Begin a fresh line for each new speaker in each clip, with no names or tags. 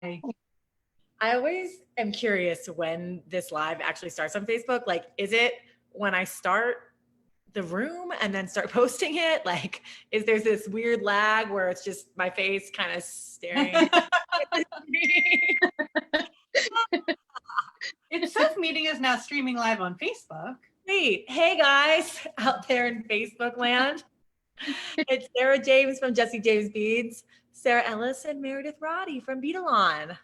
I
always am curious when this live actually starts on Facebook. Like, is it when I start the room and then start posting it? Like, is there's this weird lag where it's just my face kind of staring?
It says meeting is now streaming live on Facebook.
Wait, hey guys out there in Facebook land. It's Sarah James from Jesse James Beads, Sarah Ellis, and Meredith Roddy from Beaded.
Hi,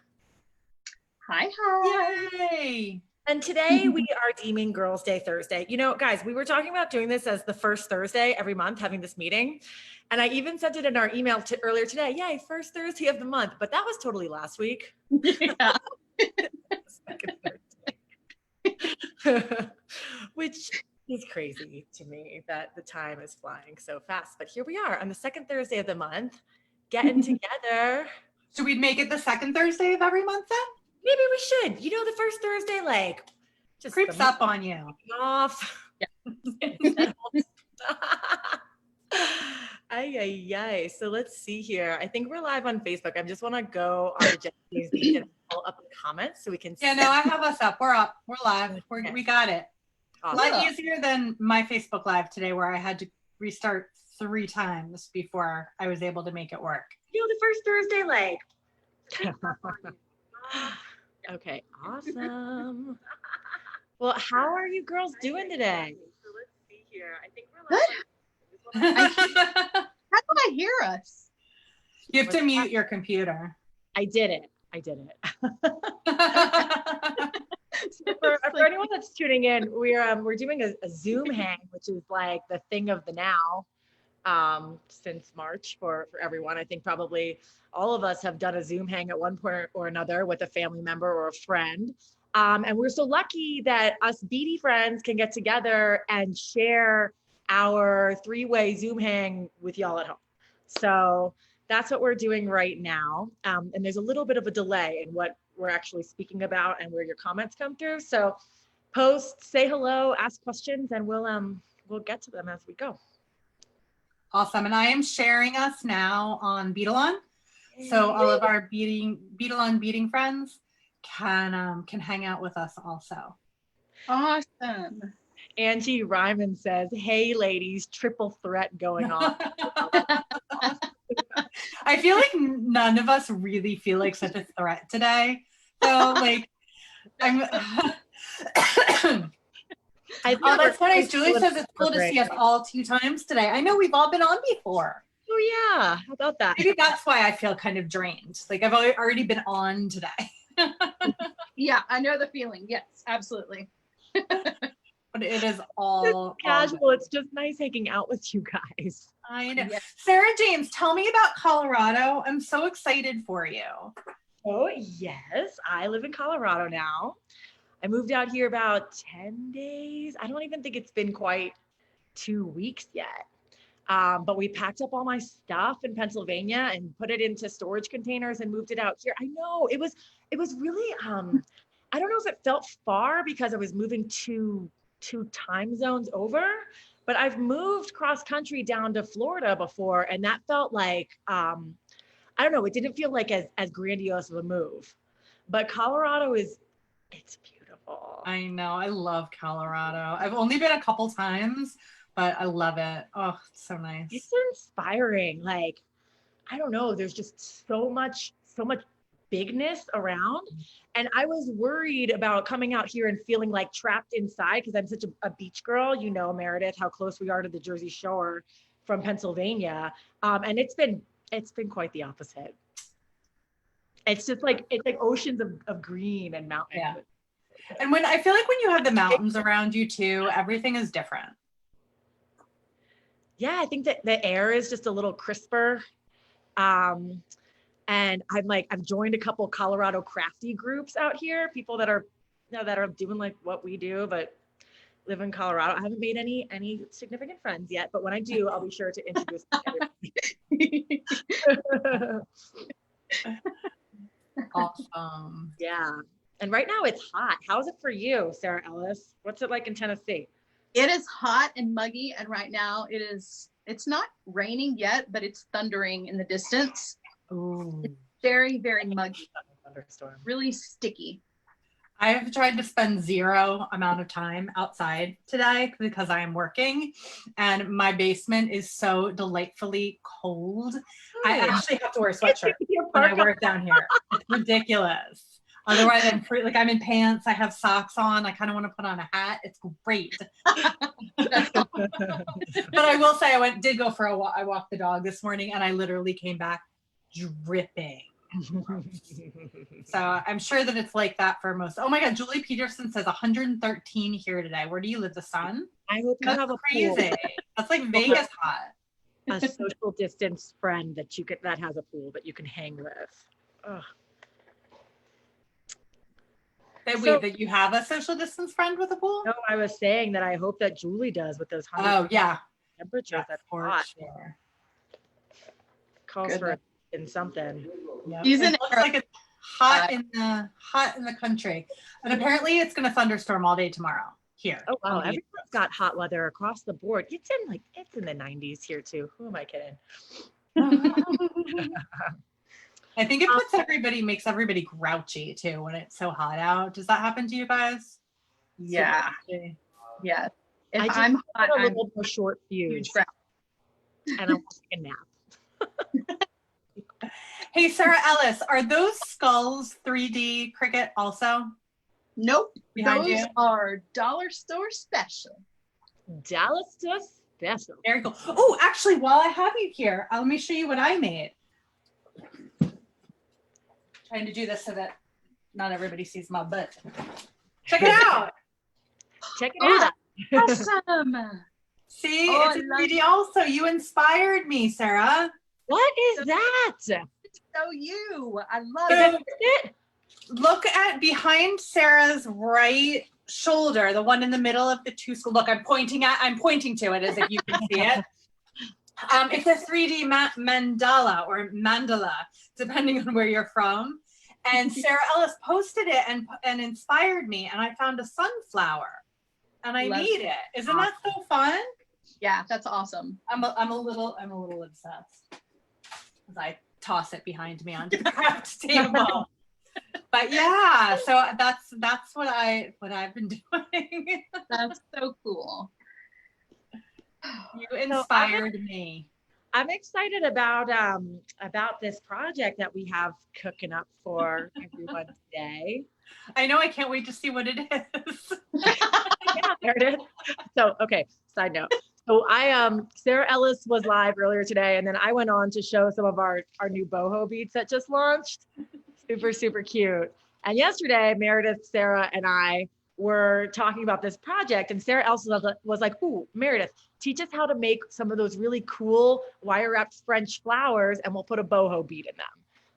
hi.
Yay!
And today we are deeming Girls' Day Thursday. You know, guys, we were talking about doing this as the first Thursday every month, having this meeting. And I even sent it in our email earlier today. Yay, first Thursday of the month. But that was totally last week.
Yeah.
Second Thursday. Which is crazy to me that the time is flying so fast. But here we are on the second Thursday of the month, getting together.
Should we make it the second Thursday of every month then?
Maybe we should. You know, the first Thursday, like, just
creeps up on you.
Off.
Yeah.
Ay. So let's see here. I think we're live on Facebook. I just want to go on the Jessie's Bead and pull up the comments so we can see.
Yeah, no, I have us up. We're up. We're live. We got it.
Awesome.
A lot easier than my Facebook Live today where I had to restart 3 times before I was able to make it work.
You know, the first Thursday, like. Okay, awesome. Well, how are you girls doing today? So let's see here. I think we're live.
How do I hear us?
You have to mute your computer.
I did it. For anyone that's tuning in, we're doing a Zoom hang, which is like the thing of the now since March for everyone. I think probably all of us have done a Zoom hang at one point or another with a family member or a friend. And we're so lucky that us Beady friends can get together and share our 3-way Zoom hang with y'all at home. So that's what we're doing right now. And there's a little bit of a delay in what we're actually speaking about and where your comments come through. So post, say hello, ask questions, and we'll get to them as we go.
Awesome. And I am sharing us now on Beaded. So all of our Beaded beading friends can hang out with us also.
Awesome.
Angie Ryman says, hey ladies, triple threat going on.
I feel like none of us really feel like such a threat today. So like, that's nice. Julie says it's cool to see us all 2 times today. I know we've all been on before.
Oh yeah, how about that?
Maybe that's why I feel kind of drained. Like I've already been on today.
Yeah, I know the feeling. Yes, absolutely.
But it is all
casual. It's just nice hanging out with you guys.
I know. Yes. Sarah James, tell me about Colorado. I'm so excited for you.
Oh yes, I live in Colorado now. I moved out here about 10 days. I don't even think it's been quite 2 weeks yet. But we packed up all my stuff in Pennsylvania and put it into storage containers and moved it out here. I know it was really, I don't know if it felt far because I was moving two time zones over, but I've moved cross country down to Florida before. And that felt like, I don't know, it didn't feel like as grandiose of a move, but Colorado it's beautiful.
I know. I love Colorado. I've only been a couple times, but I love it. Oh, it's so nice.
It's inspiring. Like, I don't know, there's just so much bigness around. And I was worried about coming out here and feeling like trapped inside because I'm such a beach girl. You know, Meredith, how close we are to the Jersey Shore from Pennsylvania. And it's been quite the opposite. It's just like, it's like oceans of green and mountains.
Yeah. And when I feel like when you have the mountains around you too, everything is different.
Yeah, I think that the air is just a little crisper. And I've joined a couple Colorado crafty groups out here, people that are, that are doing like what we do, but live in Colorado. I haven't made any significant friends yet, but when I do, I'll be sure to introduce them.
Awesome.
Yeah. And right now it's hot. How's it for you, Sarah Ellis? What's it like in Tennessee?
It is hot and muggy, and right now it's not raining yet, but it's thundering in the distance.
Ooh.
It's very, very muggy.
thunderstorm.
really sticky.
I've tried to spend zero amount of time outside today because I am working and my basement is so delightfully cold. I actually have to wear a sweatshirt when I work down here. It's ridiculous. Otherwise, I'm in pants. I have socks on. I kind of want to put on a hat. It's great. But I will say I did go for a walk. I walked the dog this morning and I literally came back dripping. So I'm sure that it's like that for most. Oh my God, Julie Peterson says 113 here today. Where do you live? The sun?
I hope you
That's
have a
crazy.
pool.
That's like Vegas hot.
A social distance friend that has a pool that you can hang with. Ugh.
That you have a social distance friend with a pool?
No, I was saying that I hope that Julie does with those 100
Oh yeah,
temperatures. That's
for
hot.
sure.
Calls for in something.
Yep.
He's
It
in
looks like it's hot in the country, and apparently it's going to thunderstorm all day tomorrow here.
Oh wow, everyone's got hot weather across the board. It's in the 90s here too. Who am I kidding?
I think it makes everybody grouchy too when it's so hot out. Does that happen to you guys?
Yeah. Yeah. If I'm hot,
I'm a
I'm
little more short fuse,
huge ground.
and I want to take a nap.
Hey, Sarah Ellis, are those skulls 3D Cricut also?
Nope.
Behind
Those
you?
are dollar store special.
Dallas just special.
Very cool. Oh, actually, while I have you here, let me show you what I made. Trying to do this so that not everybody sees my butt. Check it out.
Check it out.
Awesome.
See,
Oh,
it's in 3D also. You inspired me, Sarah.
What is that?
So you. I love
So,
it.
look at behind Sarah's right shoulder, the one in the middle of the two. Look, I'm pointing to it as if you can see it. It's a 3D mandala or mandala, depending on where you're from. And Sarah Ellis posted it and inspired me. And I found a sunflower, and I made it. Isn't that so fun?
Yeah, that's awesome.
I'm a little obsessed as I toss it behind me onto the craft table. But yeah, so that's what I've been doing.
That's so cool.
You inspired me.
I'm excited about this project that we have cooking up for everyone today.
I know, I can't wait to see what it is.
Yeah, there it is. So, okay, side note. So Sarah Ellis was live earlier today, and then I went on to show some of our new boho beads that just launched. Super, super cute. And yesterday, Meredith, Sarah, and I were talking about this project, and Sarah Ellis was like, "Ooh, Meredith, teach us how to make some of those really cool wire-wrapped French flowers, and we'll put a boho bead in them."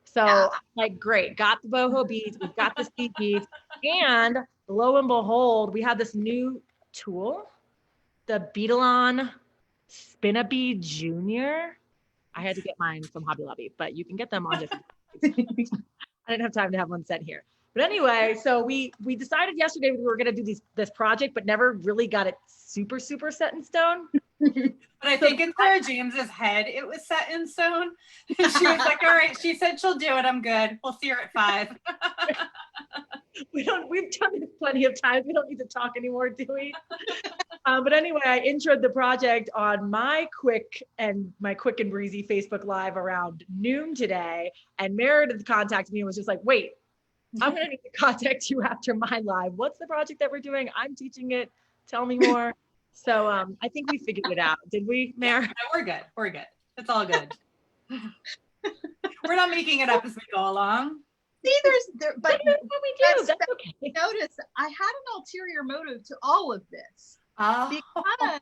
So,
Yeah.
like, great, got the boho beads, we've got the seed beads, and lo and behold, we have this new tool, the Beading Spin-n-bead Junior. I had to get mine from Hobby Lobby, but you can get them on different. I didn't have time to have one sent here. But anyway, so we decided yesterday we were going to do this project, but never really got it super, super set in stone.
But I think in Sarah James's head, it was set in stone. She was like, all right, she said she'll do it. I'm good. We'll see her at 5.
We've done this plenty of times. We don't need to talk anymore, do we? But anyway, I introed the project on my quick and breezy Facebook Live around noon today. And Meredith contacted me and was just like, wait, I'm going to need to contact you after my live. What's the project that we're doing? I'm teaching it. Tell me more. So I think we figured it out. Did we, Mare?
No, we're good. We're good. It's all good. We're not making it up as we go along.
See, but
what we do. That's okay.
notice I had an ulterior motive to all of this.
Oh.
Because I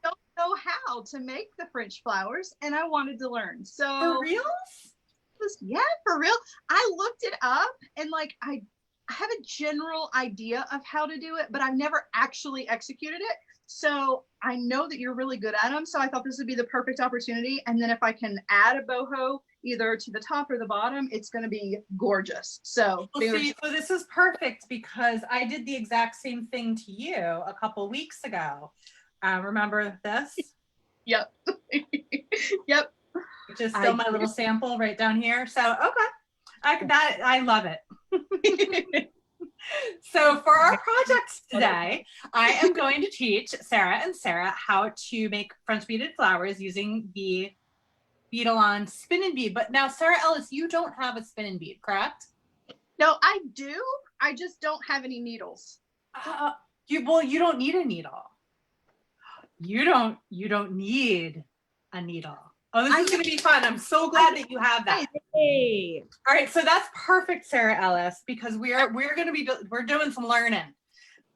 don't know how to make the French flowers, and I wanted to learn. So
For reals?
Yeah, for real. I looked it up, and like I have a general idea of how to do it, but I've never actually executed it. So I know that you're really good at them. So I thought this would be the perfect opportunity. And then if I can add a boho either to the top or the bottom, it's going to be gorgeous. So,
well, see, so this is perfect because I did the exact same thing to you a couple weeks ago. Remember this?
Yep. Yep.
Which is still my little sample right down here. So, okay. I love it. So for our projects today, I am going to teach Sarah and Sarah how to make French beaded flowers using the Beadalon Spin-n-bead. But now, Sarah Ellis, you don't have a Spin-n-bead, correct?
No, I do. I just don't have any needles.
You don't need a needle. You don't need a needle. Oh, this is going to be fun. I'm so glad that you have that.
Hey.
All right, so that's perfect, Sarah Ellis, because we're doing some learning.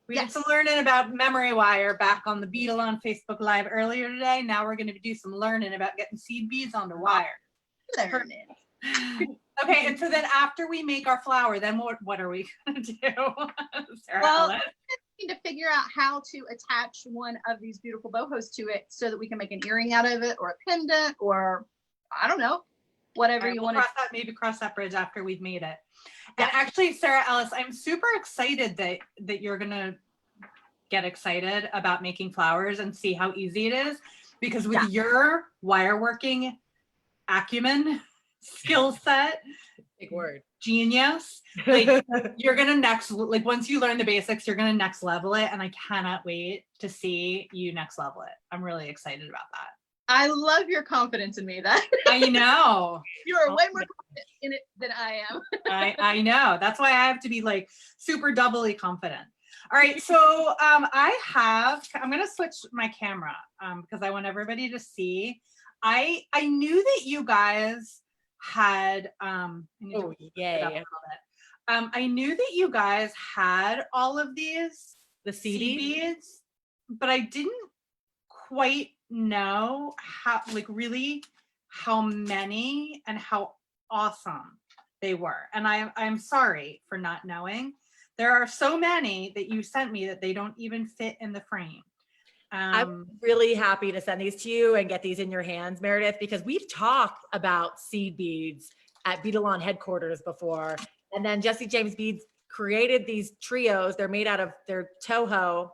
We did some learning about memory wire back on the Beadalon Facebook Live earlier today. Now we're going to do some learning about getting seed beads onto wire.
Learning.
Okay, and so then after we make our flower, then what are we going to do, Sarah
Well,
Ellis?
We need to figure out how to attach one of these beautiful bohos to it so that we can make an earring out of it, or a pendant, or I don't know, whatever you want to.
Maybe cross that bridge after we've made it. And actually, Sarah Ellis, I'm super excited that you're gonna get excited about making flowers and see how easy it is, because with your wire working acumen, skill set,
Big word,
genius, like you're gonna once you learn the basics, you're gonna next level it, and I cannot wait to see you next level it. I'm really excited about that.
I love your confidence in me. That
I know.
You are way more confident in it than I am.
I know. That's why I have to be like super doubly confident. All right. So I'm going to switch my camera because I want everybody to see. I knew that you guys had, I knew that you guys had all of these,
the
seed
CD
beads, but I didn't quite know how many and how awesome they were. And I'm sorry for not knowing. There are so many that you sent me that they don't even fit in the frame.
I'm really happy to send these to you and get these in your hands, Meredith, because we've talked about seed beads at Beadalon headquarters before. And then Jesse James Beads created these trios. They're made out of their Toho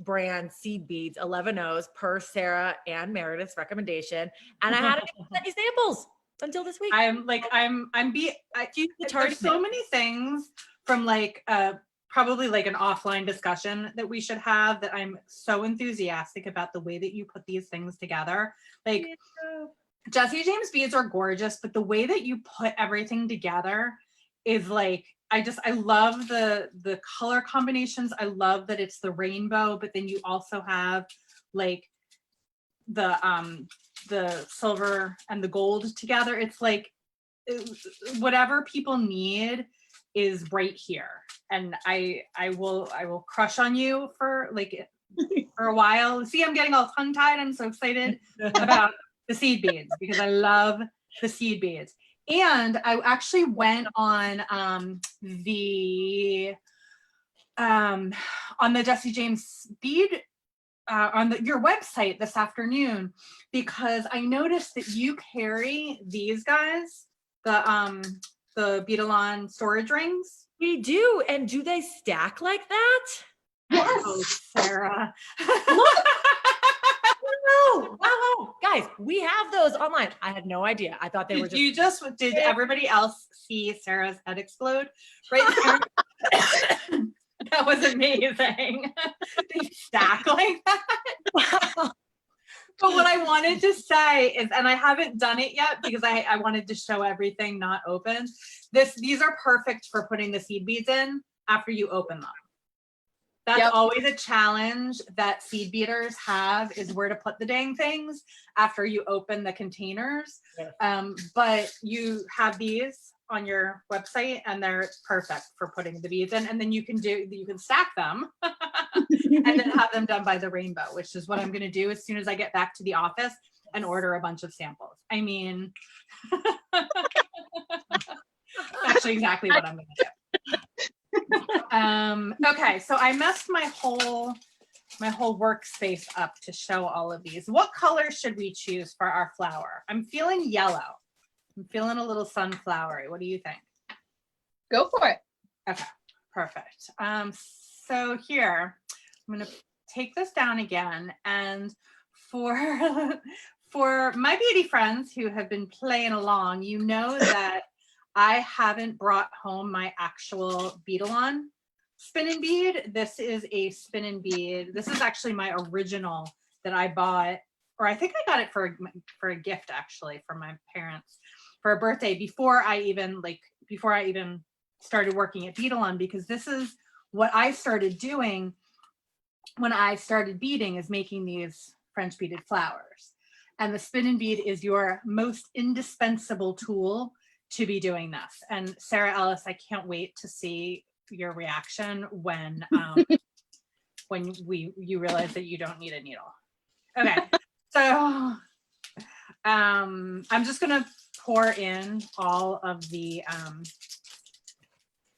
brand seed beads, 11 O's per Sarah and Meredith's recommendation. And I hadn't even sent you samples until this week.
There's so many things from probably like an offline discussion that we should have that I'm so enthusiastic about the way that you put these things together. Like Jesse James beads are gorgeous, but the way that you put everything together is like, I love the color combinations. I love that it's the rainbow, but then you also have like the silver and the gold together. It's like whatever people need is right here. And I will crush on you for a while. See, I'm getting all tongue tied. I'm so excited about the seed beads because I love the seed beads. And I actually went on the Jesse James Bead on your website this afternoon, because I noticed that you carry these guys, the Beadalon storage rings.
We do. And do they stack like that?
Yes.
Oh, Sarah.
Wow. Guys, we have those online. I had no idea. I thought they were
did everybody else see Sarah's head explode right there? That was amazing. They stack like that. But what I wanted to say is, and I haven't done it yet because I wanted to show everything not open. These are perfect for putting the seed beads in after you open them. That's always a challenge that seed beaters have, is where to put the dang things after you open the containers. But you have these on your website and they're perfect for putting the beads in, and then you can stack them and then have them done by the rainbow, which is what I'm going to do as soon as I get back to the office and order a bunch of samples. I mean, actually exactly what I'm going to do. Okay, so I messed my whole workspace up to show all of these. What color should we choose for our flower? I'm feeling yellow. I'm feeling a little sunflowery. What do you think?
Go for it.
Okay, perfect. So here, I'm going to take this down again, and for my beauty friends who have been playing along, you know that I haven't brought home my actual Beadalon Spin-n-bead. This is a Spin-n-bead. This is actually my original that I bought, or I think I got it for a gift actually from my parents for a birthday before I even started working at Beadalon, because this is what I started doing when I started beading, is making these French beaded flowers. And the Spin-n-bead is your most indispensable tool to be doing this. And Sarah Ellis, I can't wait to see your reaction when you realize that you don't need a needle. Okay, so I'm just gonna pour in all of the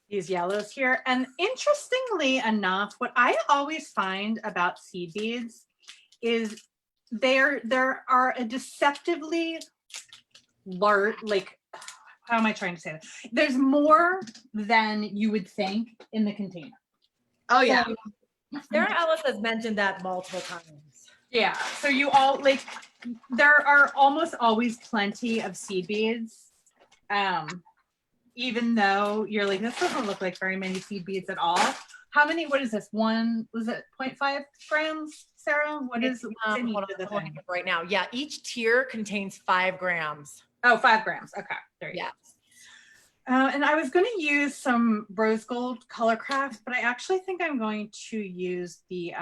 these yellows here. And interestingly enough, what I always find about seed beads is there are a deceptively large, like, how am I trying to say that? There's more than you would think in the container.
Oh yeah.
So, Sarah Ellis has mentioned that multiple times.
Yeah, so you all, like, there are almost always plenty of seed beads. Even though you're like, this doesn't look like very many seed beads at all. How many, what is this? One, was it 0.5 grams, Sarah? What is what's in each of the thing?
Right now? Yeah, each tier contains 5 grams.
Oh, 5 grams. Okay, there you go. And I was going to use some rose gold color craft, but I actually think I'm going to use the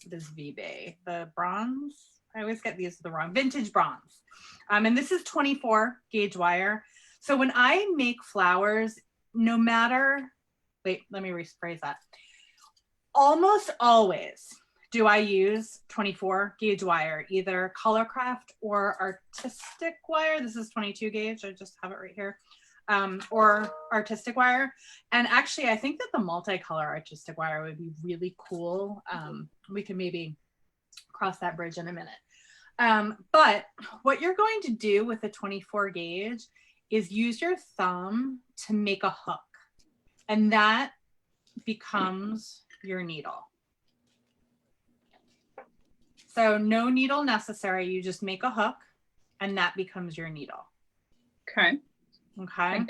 this V-Bay, the bronze. I always get these the wrong, vintage bronze. And this is 24 gauge wire. So when I make flowers, no matter, wait, let me rephrase that. Almost always do I use 24 gauge wire, either color craft or artistic wire. This is 22 gauge. I just have it right here. Or artistic wire. And actually, I think that the multicolor artistic wire would be really cool. We can maybe cross that bridge in a minute. But what you're going to do with a 24 gauge is use your thumb to make a hook. And that becomes your needle. So no needle necessary. You just make a hook and that becomes your needle.
Okay.
Okay.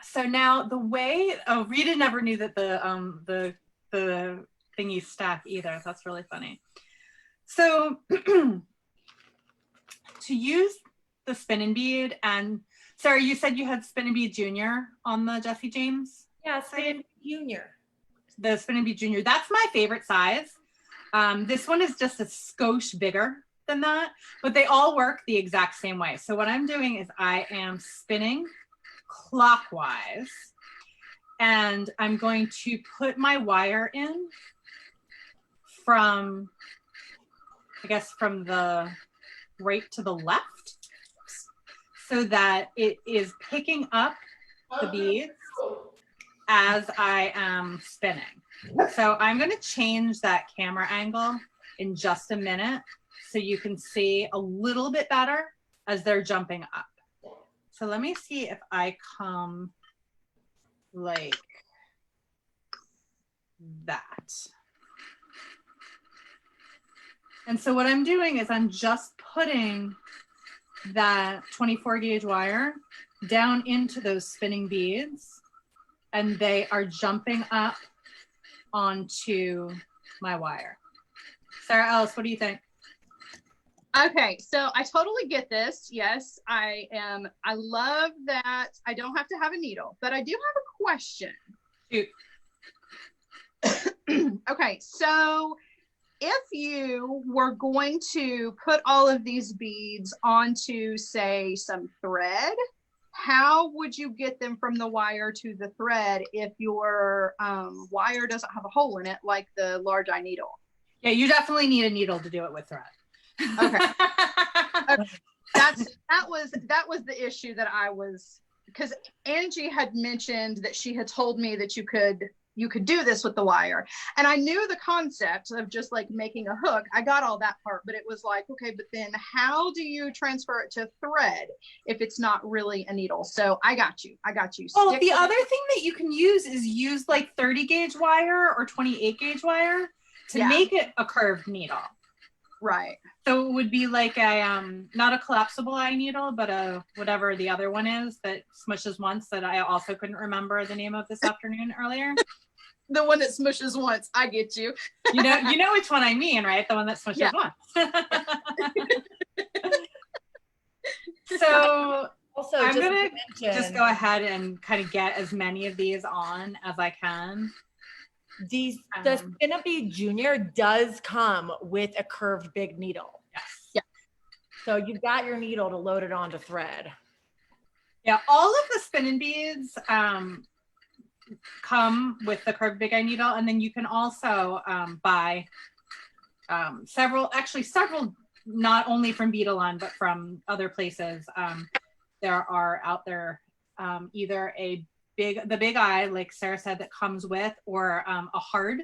So now the way, oh, Rita never knew that the thingies stack either. That's really funny. So to use the Spin-n-bead, and Sarah, you said you had Spin-n-bead Junior on the Jesse James?
Yeah, Spin-n-bead Junior.
The Spin-n-bead Junior. That's my favorite size. This one is just a skosh bigger than that, but they all work the exact same way. So what I'm doing is I am spinning clockwise, and I'm going to put my wire in from, I guess, from the right to the left, so that it is picking up the beads as I am spinning. So I'm going to change that camera angle in just a minute so you can see a little bit better as they're jumping up. So let me see if I come like that. And so what I'm doing is I'm just putting that 24 gauge wire down into those spinning beads, and they are jumping up onto my wire. Sarah Ellis, what do you think?
Okay, so I totally get this. Yes, I love that I don't have to have a needle, but I do have a question.
Shoot.
Okay, so if you were going to put all of these beads onto, say, some thread, how would you get them from the wire to the thread if your wire doesn't have a hole in it like the large eye needle?
Yeah, you definitely need a needle to do it with thread.
Okay. Okay. That was the issue that I was, because Angie had mentioned that she had told me that you could do this with the wire, and I knew the concept of just like making a hook. I got all that part, but it was like, okay, but then how do you transfer it to thread if it's not really a needle? So I got you.
Well, the other thing that you can use is use like 30 gauge wire or 28 gauge wire to make it a curved needle.
Right.
So it would be like a not a collapsible eye needle, but a whatever the other one is that smushes once that I also couldn't remember the name of this afternoon earlier.
The one that smushes once. I get you.
You know which one I mean, right? The one that smushes once. So
Also,
I'm
just
gonna
to mention,
just go ahead and kind of get as many of these on as I can.
the Spin-n-bead Junior does come with a curved big needle.
Yes.
Yeah.
So you've got your needle to load it onto thread.
Yeah, all of the spin-n-beads come with the curved big eye needle, and then you can also buy several, not only from Beadalon, but from other places. There are out there either the big eye, like Sarah said, that comes with, or a hard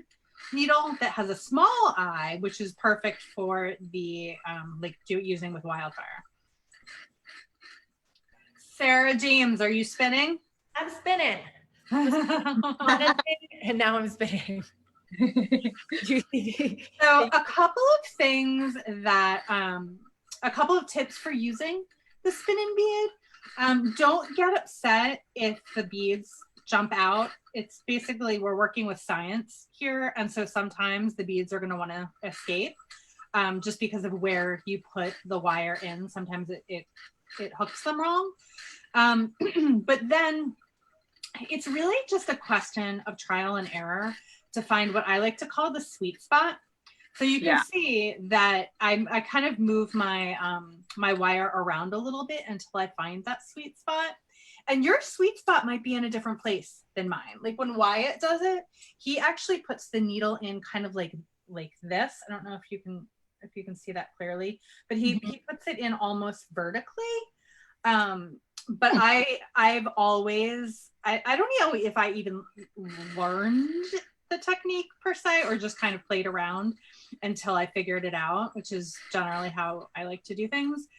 needle that has a small eye, which is perfect for the using with wildfire. Sarah James, are you spinning?
I'm spinning. And now I'm spinning.
So a couple of things that a couple of tips for using the spin-n-bead. Don't get upset if the beads jump out. It's basically, we're working with science here, and so sometimes the beads are going to want to escape just because of where you put the wire in. Sometimes it hooks them wrong. But then it's really just a question of trial and error to find what I like to call the sweet spot. So you can see that I kind of move my my wire around a little bit until I find that sweet spot. And your sweet spot might be in a different place than mine. Like when Wyatt does it, he actually puts the needle in kind of like this. I don't know if you can see that clearly, but he puts it in almost vertically. But I've always, I don't know if I even learned the technique per se, or just kind of played around until I figured it out, which is generally how I like to do things.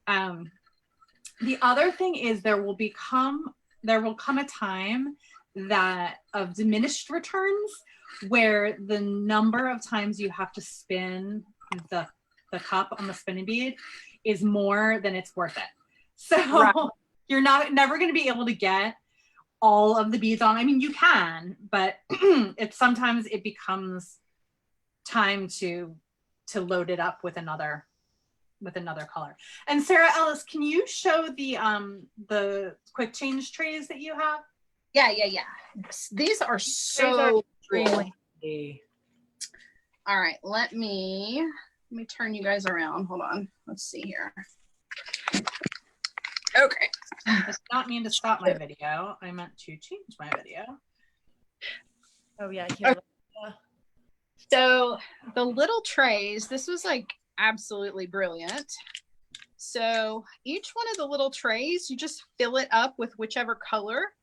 The other thing is there will come a time that of diminished returns where the number of times you have to spin the cup on the spinning bead is more than it's worth it. So you're never going to be able to get all of the beads on. I mean, you can, but sometimes it becomes time to load it up with another color. And Sarah Ellis, can you show the quick change trays that you have?
Yeah. These are so cool. All right, let me turn you guys around. Hold on. Let's see here. Okay.
I did not mean to stop my video. I meant to change my video.
Oh yeah. Here.
Okay. So the little trays, this was like absolutely brilliant. So each one of the little trays, you just fill it up with whichever color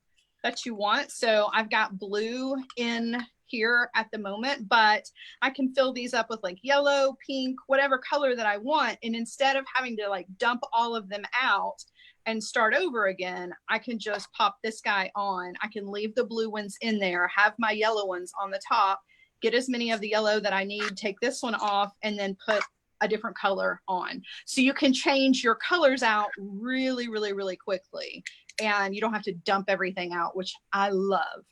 that you want. So I've got blue in here at the moment, but I can fill these up with like yellow, pink, whatever color that I want. And instead of having to like dump all of them out and start over again, I can just pop this guy on. I can leave the blue ones in there, have my yellow ones on the top, get as many of the yellow that I need, take this one off, and then put a different color on. So you can change your colors out really, really, really quickly. And you don't have to dump everything out, which I love.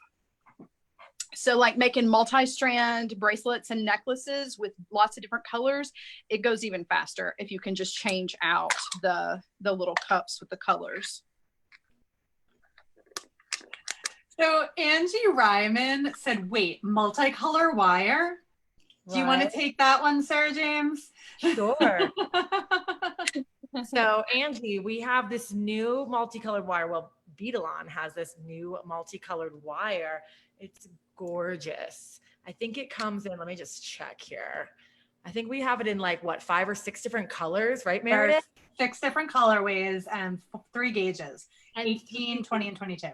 So like making multi-strand bracelets and necklaces with lots of different colors, it goes even faster if you can just change out the little cups with the colors.
So Angie Ryman said, wait, multicolor wire? Do you want to take that one, Sarah James?
Sure. So Angie, we have this new multicolored wire. Well, Beadalon has this new multicolored wire. It's gorgeous. I think it comes in, let me just check here. I think we have it in like what, 5 or 6 different colors, right, Meredith?
6 different colorways and 3 gauges, 18, 20, and 22.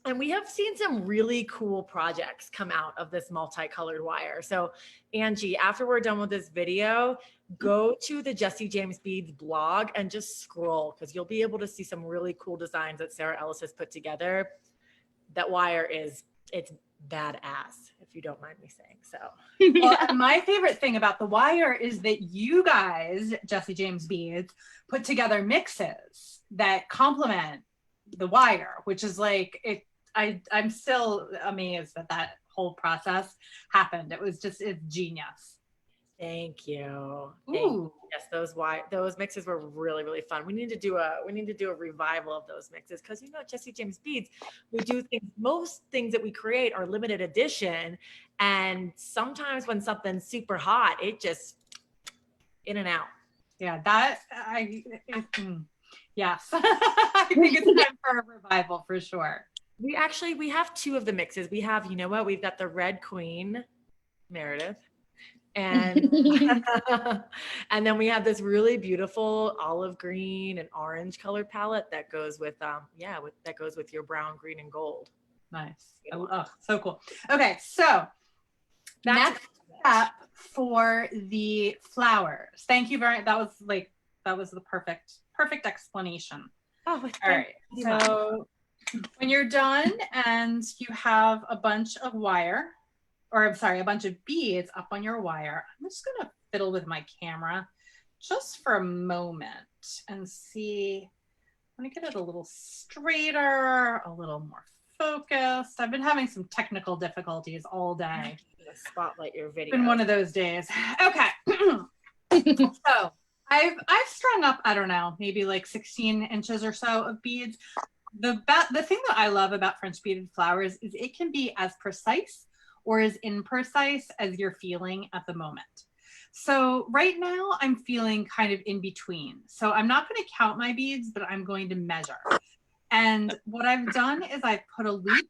And we have seen some really cool projects come out of this multicolored wire. So Angie, after we're done with this video, go to the Jessie James Beads blog and just scroll, because you'll be able to see some really cool designs that Sarah Ellis has put together. That wire it's badass, if you don't mind me saying so.
Well, and my favorite thing about the wire is that you guys, Jesse James Beads, put together mixes that complement the wire, which is like it. I'm still amazed that that whole process happened. It's genius.
Thank you.
Ooh.
Yes, those mixes were really, really fun. We need to do a revival of those mixes, because Jesse James Beads, we do things. Most things that we create are limited edition, and sometimes when something's super hot, it just in and out.
Yeah, yes. I think it's time for a revival for sure.
We have two of the mixes. We have, we've got the Red Queen, Meredith. And and then we have this really beautiful olive green and orange colored palette that goes with that goes with your brown, green, and gold.
Nice. Oh, so cool. Okay, so next step for the flowers. Thank you very much. That was the perfect explanation.
Oh,
all right. So when you're done and you have a bunch of a bunch of beads up on your wire, I'm just gonna fiddle with my camera just for a moment and see. I'm gonna get it a little straighter, a little more focused. I've been having some technical difficulties all day.
Spotlight your video.
It's been one of those days. Okay. So I've strung up, I don't know, maybe like 16 inches or so of beads. The thing that I love about French beaded flowers is it can be as precise or as imprecise as you're feeling at the moment. So right now I'm feeling kind of in between. So I'm not going to count my beads, but I'm going to measure. And what I've done is I've put a loop,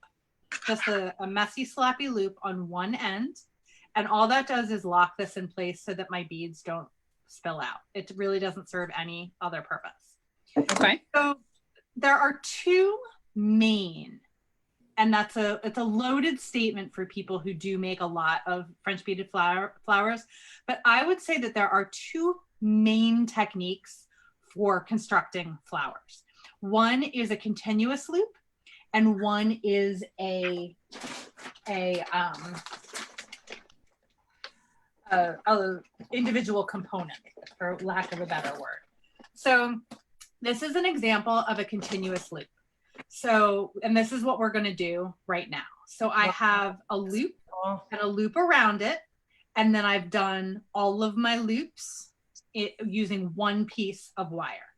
just a messy, slappy loop on one end. And all that does is lock this in place so that my beads don't spill out. It really doesn't serve any other purpose.
Okay.
So there are two main, and it's a loaded statement for people who do make a lot of French beaded flowers. But I would say that there are two main techniques for constructing flowers. One is a continuous loop, and one is a individual component, for lack of a better word. So this is an example of a continuous loop. So, and this is what we're going to do right now. So I have a loop and a loop around it. And then I've done all of my loops using one piece of wire.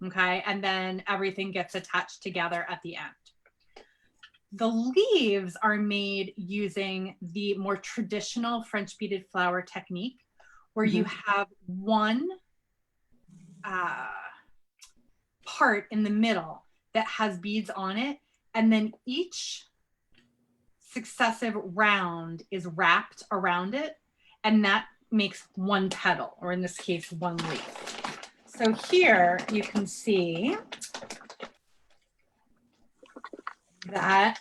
Okay. And then everything gets attached together at the end. The leaves are made using the more traditional French beaded flower technique, where you have one part in the middle that has beads on it, and then each successive round is wrapped around it, and that makes one petal, or in this case, one leaf. So here you can see that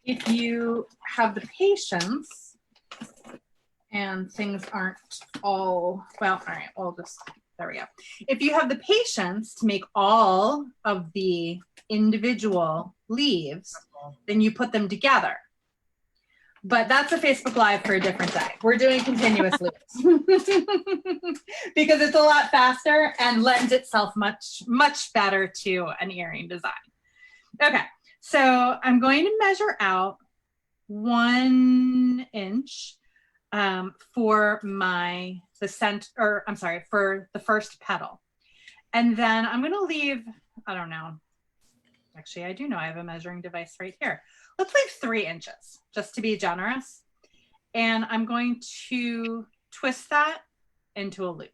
if you have the patience and things aren't all, well, all right, there we go. If you have the patience to make all of the individual leaves, then you put them together. But that's a Facebook Live for a different day. We're doing continuous loops because it's a lot faster and lends itself much, much better to an earring design. Okay, so I'm going to measure out 1 inch for for the first petal. And then I'm going to leave, I don't know. Actually, I do know I have a measuring device right here. Let's leave 3 inches just to be generous. And I'm going to twist that into a loop.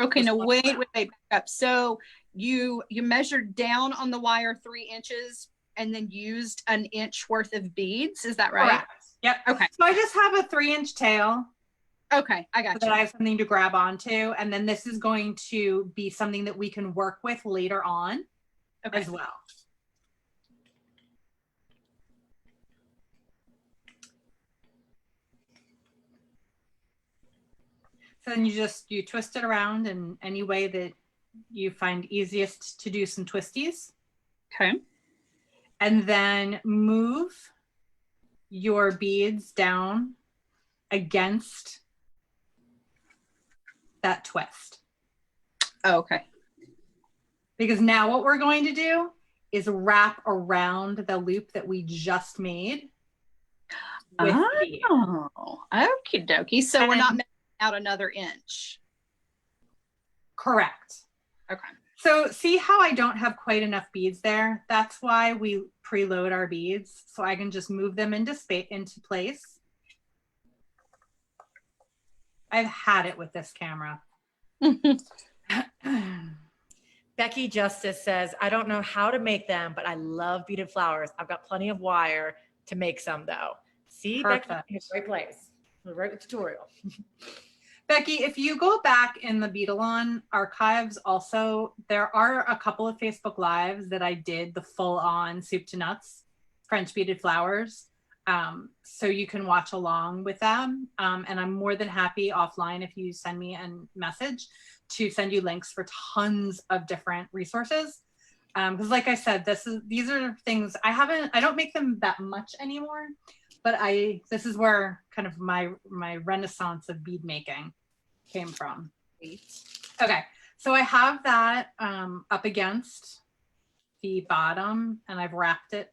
Okay, now wait, back up. So you measured down on the wire 3 inches and then used 1 inch worth of beads. Is that right?
Correct. Yep.
Okay.
So I just have a 3-inch tail.
Okay, I got you.
So that I have something to grab onto. And then this is going to be something that we can work with later on as well. So then you twist it around in any way that you find easiest to do some twisties.
Okay.
and then move your beads down against that twist.
Oh, okay.
Because now what we're going to do is wrap around the loop that we just made with the bead.
Oh, okie dokie. So we're not measuring out another inch.
Correct.
Okay.
So see how I don't have quite enough beads there? That's why we preload our beads, so I can just move them into place. I've had it with this camera.
Becky Justice says, I don't know how to make them, but I love beaded flowers. I've got plenty of wire to make some though. See,
Perfect.
Becky, in the right place, the right tutorial.
Becky, if you go back in the Beadalon archives also, there are a couple of Facebook Lives that I did the full-on soup to nuts French beaded flowers. So you can watch along with them. And I'm more than happy offline if you send me a message to send you links for tons of different resources. Because like I said, these are things I don't make them that much anymore, but this is where kind of my renaissance of bead making came from. Okay, so I have that up against the bottom and I've wrapped it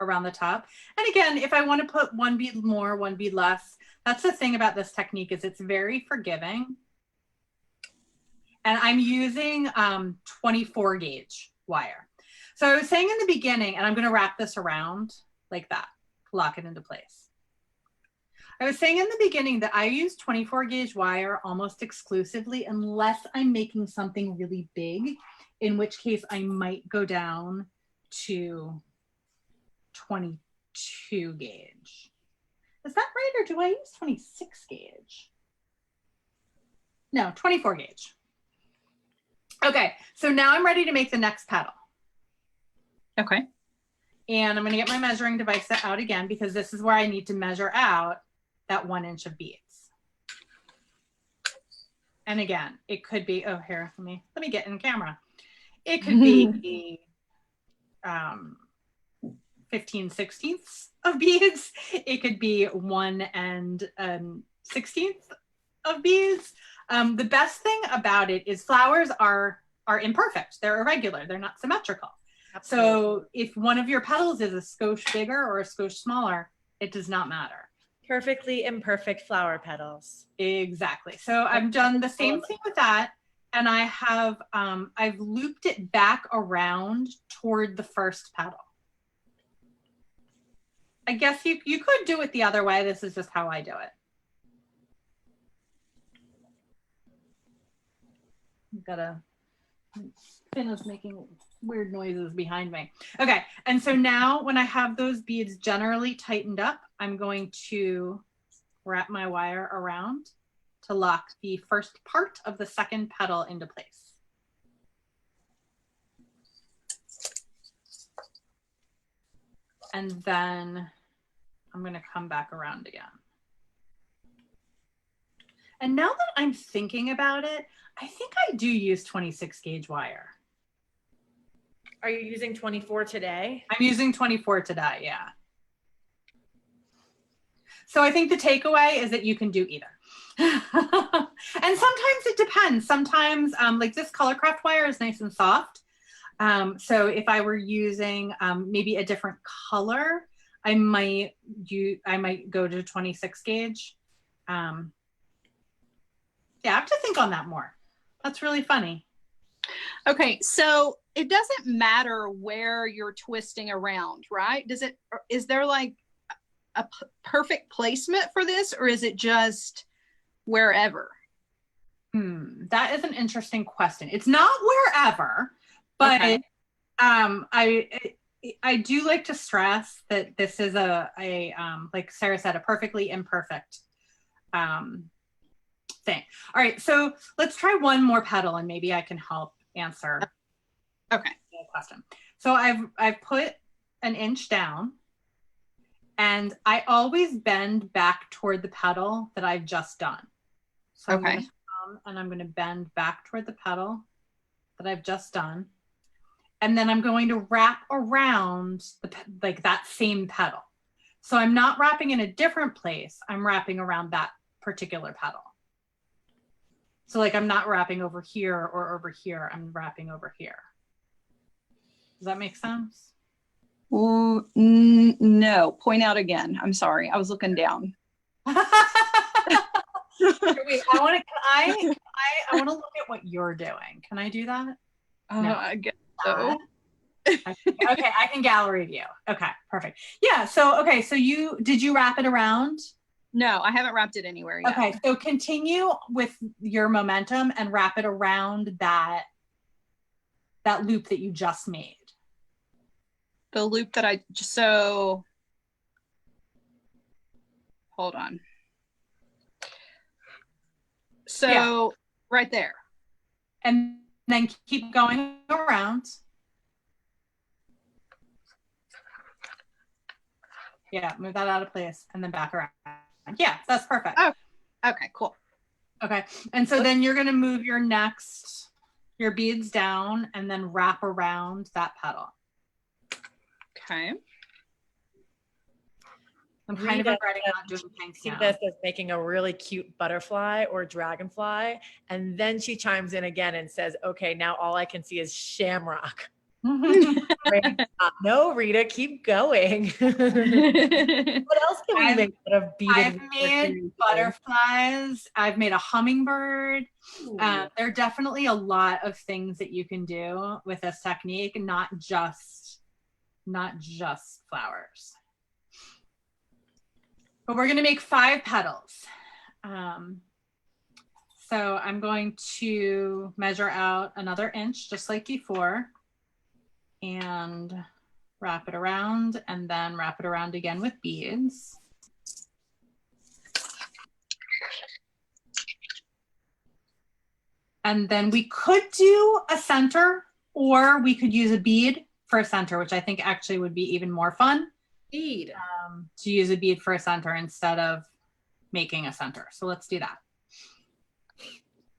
around the top. And again, if I want to put one bead more, one bead less, that's the thing about this technique is it's very forgiving. And I'm using 24 gauge wire. So I was saying in the beginning, and I'm going to wrap this around like that, lock it into place. I was saying in the beginning that I use 24 gauge wire almost exclusively unless I'm making something really big, in which case I might go down to 22 gauge. Is that right? Or do I use 26 gauge? No, 24 gauge. Okay, so now I'm ready to make the next petal.
Okay.
And I'm going to get my measuring device out again because this is where I need to measure out that 1 inch of beads. And again, it could be, oh, here, let me get in camera. It could be 15/16 of beads. It could be 1 16th of beads. The best thing about it is flowers are imperfect. They're irregular. They're not symmetrical. Absolutely. So if one of your petals is a skosh bigger or a skosh smaller, it does not matter.
Perfectly imperfect flower petals.
Exactly. So I've done the same thing with that. And I have, I've looped it back around toward the first petal. I guess you could do it the other way. This is just how I do it. Finn is making weird noises behind me. Okay, and so now when I have those beads generally tightened up, I'm going to wrap my wire around to lock the first part of the second petal into place. And then I'm going to come back around again. And now that I'm thinking about it, I think I do use 26 gauge wire.
Are you using 24 today?
I'm using 24 today, yeah. So I think the takeaway is that you can do either. And sometimes it depends. Sometimes like this Colorcraft wire is nice and soft. So if I were using maybe a different color, I might go to 26 gauge. Yeah, I have to think on that more. That's really funny.
Okay, so it doesn't matter where you're twisting around, right? Is there like a perfect placement for this, or is it just wherever?
That is an interesting question. It's not wherever, but
okay.
I do like to stress that this is a like Sarah said, a perfectly imperfect thing. All right, so let's try one more petal and maybe I can help answer the question. So I've put an inch down and I always bend back toward the petal that I've just done. So I'm going to come and I'm going to bend back toward the petal that I've just done. and then I'm going to wrap around like that same petal. So I'm not wrapping in a different place. I'm wrapping around that particular petal. So like I'm not wrapping over here or over here. I'm wrapping over here. Does that make sense?
Ooh, no, point out again. I'm sorry. I was looking down.
Wait, I want to look at what you're doing. Can I do that? No.
I guess so.
Okay, I can gallery view. Okay, perfect. Yeah, so okay, so did you wrap it around?
No, I haven't wrapped it anywhere yet.
Okay, so continue with your momentum and wrap it around that loop that you just made.
The loop that I just, so hold on. So yeah. Right there.
And then keep going around. Yeah, move that out of place and then back around. Yeah, that's perfect.
Oh, okay, cool.
Okay, and so then you're gonna move your beads down and then wrap around that petal.
Okay.
I'm kind of regretting not doing things now.
This is making a really cute butterfly or dragonfly. And then she chimes in again and says, okay, now all I can see is shamrock. No, Rita, keep going. What else can we make out of beaded?
I've made butterflies. I've made a hummingbird. There are definitely a lot of things that you can do with this technique, not just flowers. But we're going to make 5 petals. So I'm going to measure out another inch, just like before, and wrap it around, and then wrap it around again with beads. And then we could do a center, or we could use a bead for a center, which I think actually would be even more fun.
Bead.
To use a bead for a center instead of making a center. So let's do that.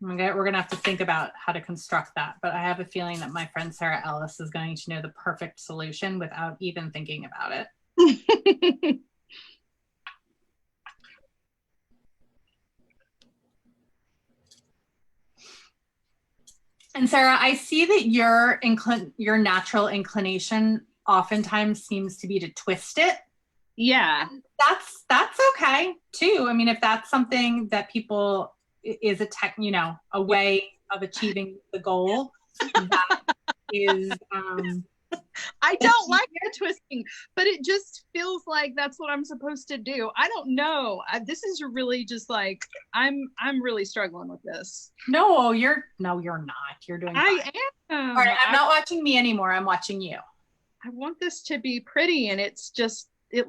We're gonna have to think about how to construct that, but I have a feeling that my friend Sarah Ellis is going to know the perfect solution without even thinking about it. And Sarah, I see that your natural inclination oftentimes seems to be to twist it.
Yeah.
That's okay too. I mean, if that's something that people is a way of achieving the goal, that is
I don't like the twisting, but it just feels like that's what I'm supposed to do. I don't know. This is really just like I'm really struggling with this.
No, you're not. You're doing fine.
I am.
All right, I'm not watching me anymore. I'm watching you.
I want this to be pretty, and it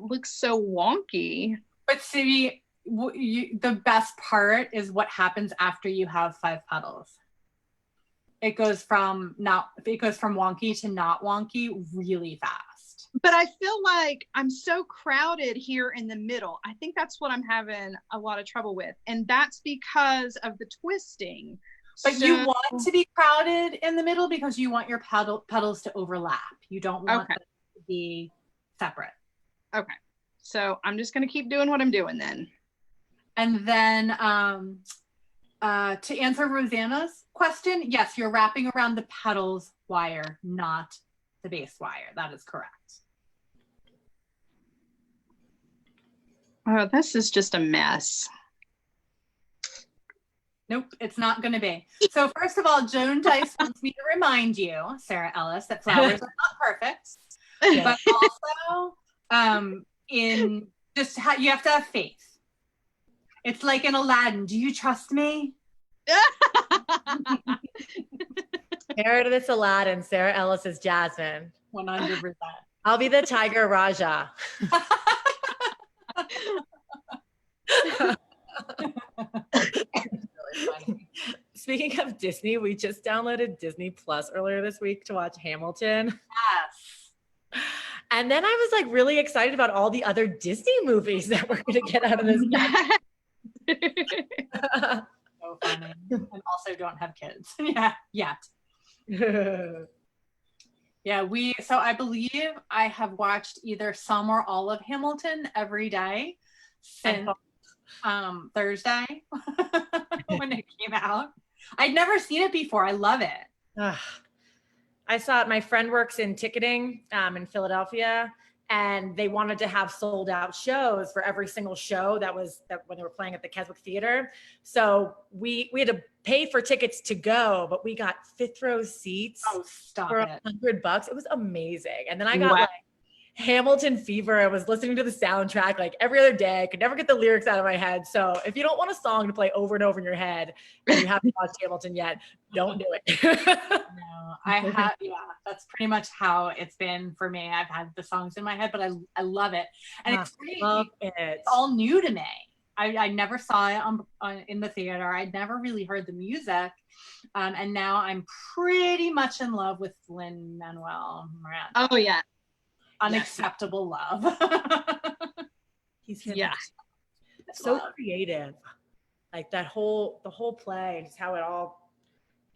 looks so wonky.
But see, the best part is what happens after you have 5 petals. It goes from wonky to not wonky really fast.
But I feel like I'm so crowded here in the middle. I think that's what I'm having a lot of trouble with. And that's because of the twisting.
But you want to be crowded in the middle because you want your petals to overlap. You don't want them to be separate.
Okay. So I'm just going to keep doing what I'm doing then.
And then to answer Rosanna's question, yes, you're wrapping around the petals wire, not the base wire. That is correct.
Oh, this is just a mess.
Nope, it's not going to be. So first of all, Joan Dice wants me to remind you, Sarah Ellis, that flowers are not perfect, but also you have to have faith. It's like in Aladdin. Do you trust me?
Meredith's Aladdin. Sarah Ellis is Jasmine.
100%.
I'll be the Tiger Raja. Speaking of Disney, we just downloaded Disney Plus earlier this week to watch Hamilton.
Yes.
And then I was like really excited about all the other Disney movies that we're going to get out of this.
So funny. And also don't have kids. Yeah, yet. Yeah, so I believe I have watched either some or all of Hamilton every day since Thursday when it came out. I'd never seen it before. I love it.
Ugh. I saw it. My friend works in ticketing in Philadelphia, and they wanted to have sold out shows for every single show that when they were playing at the Keswick Theater. So we had to pay for tickets to go, but we got fifth row seats for $100. It was amazing. And then I got like Hamilton fever. I was listening to the soundtrack like every other day. I could never get the lyrics out of my head. So if you don't want a song to play over and over in your head and you haven't watched Hamilton yet, don't do it.
No, I have. Yeah, that's pretty much how it's been for me. I've had the songs in my head, but I love it. And it's great. It's all new to me. I never saw it in the theater. I'd never really heard the music. And now I'm pretty much in love with Lin-Manuel Miranda.
Oh, yeah.
Unacceptable love.
He's so creative. Like the whole play, just how it all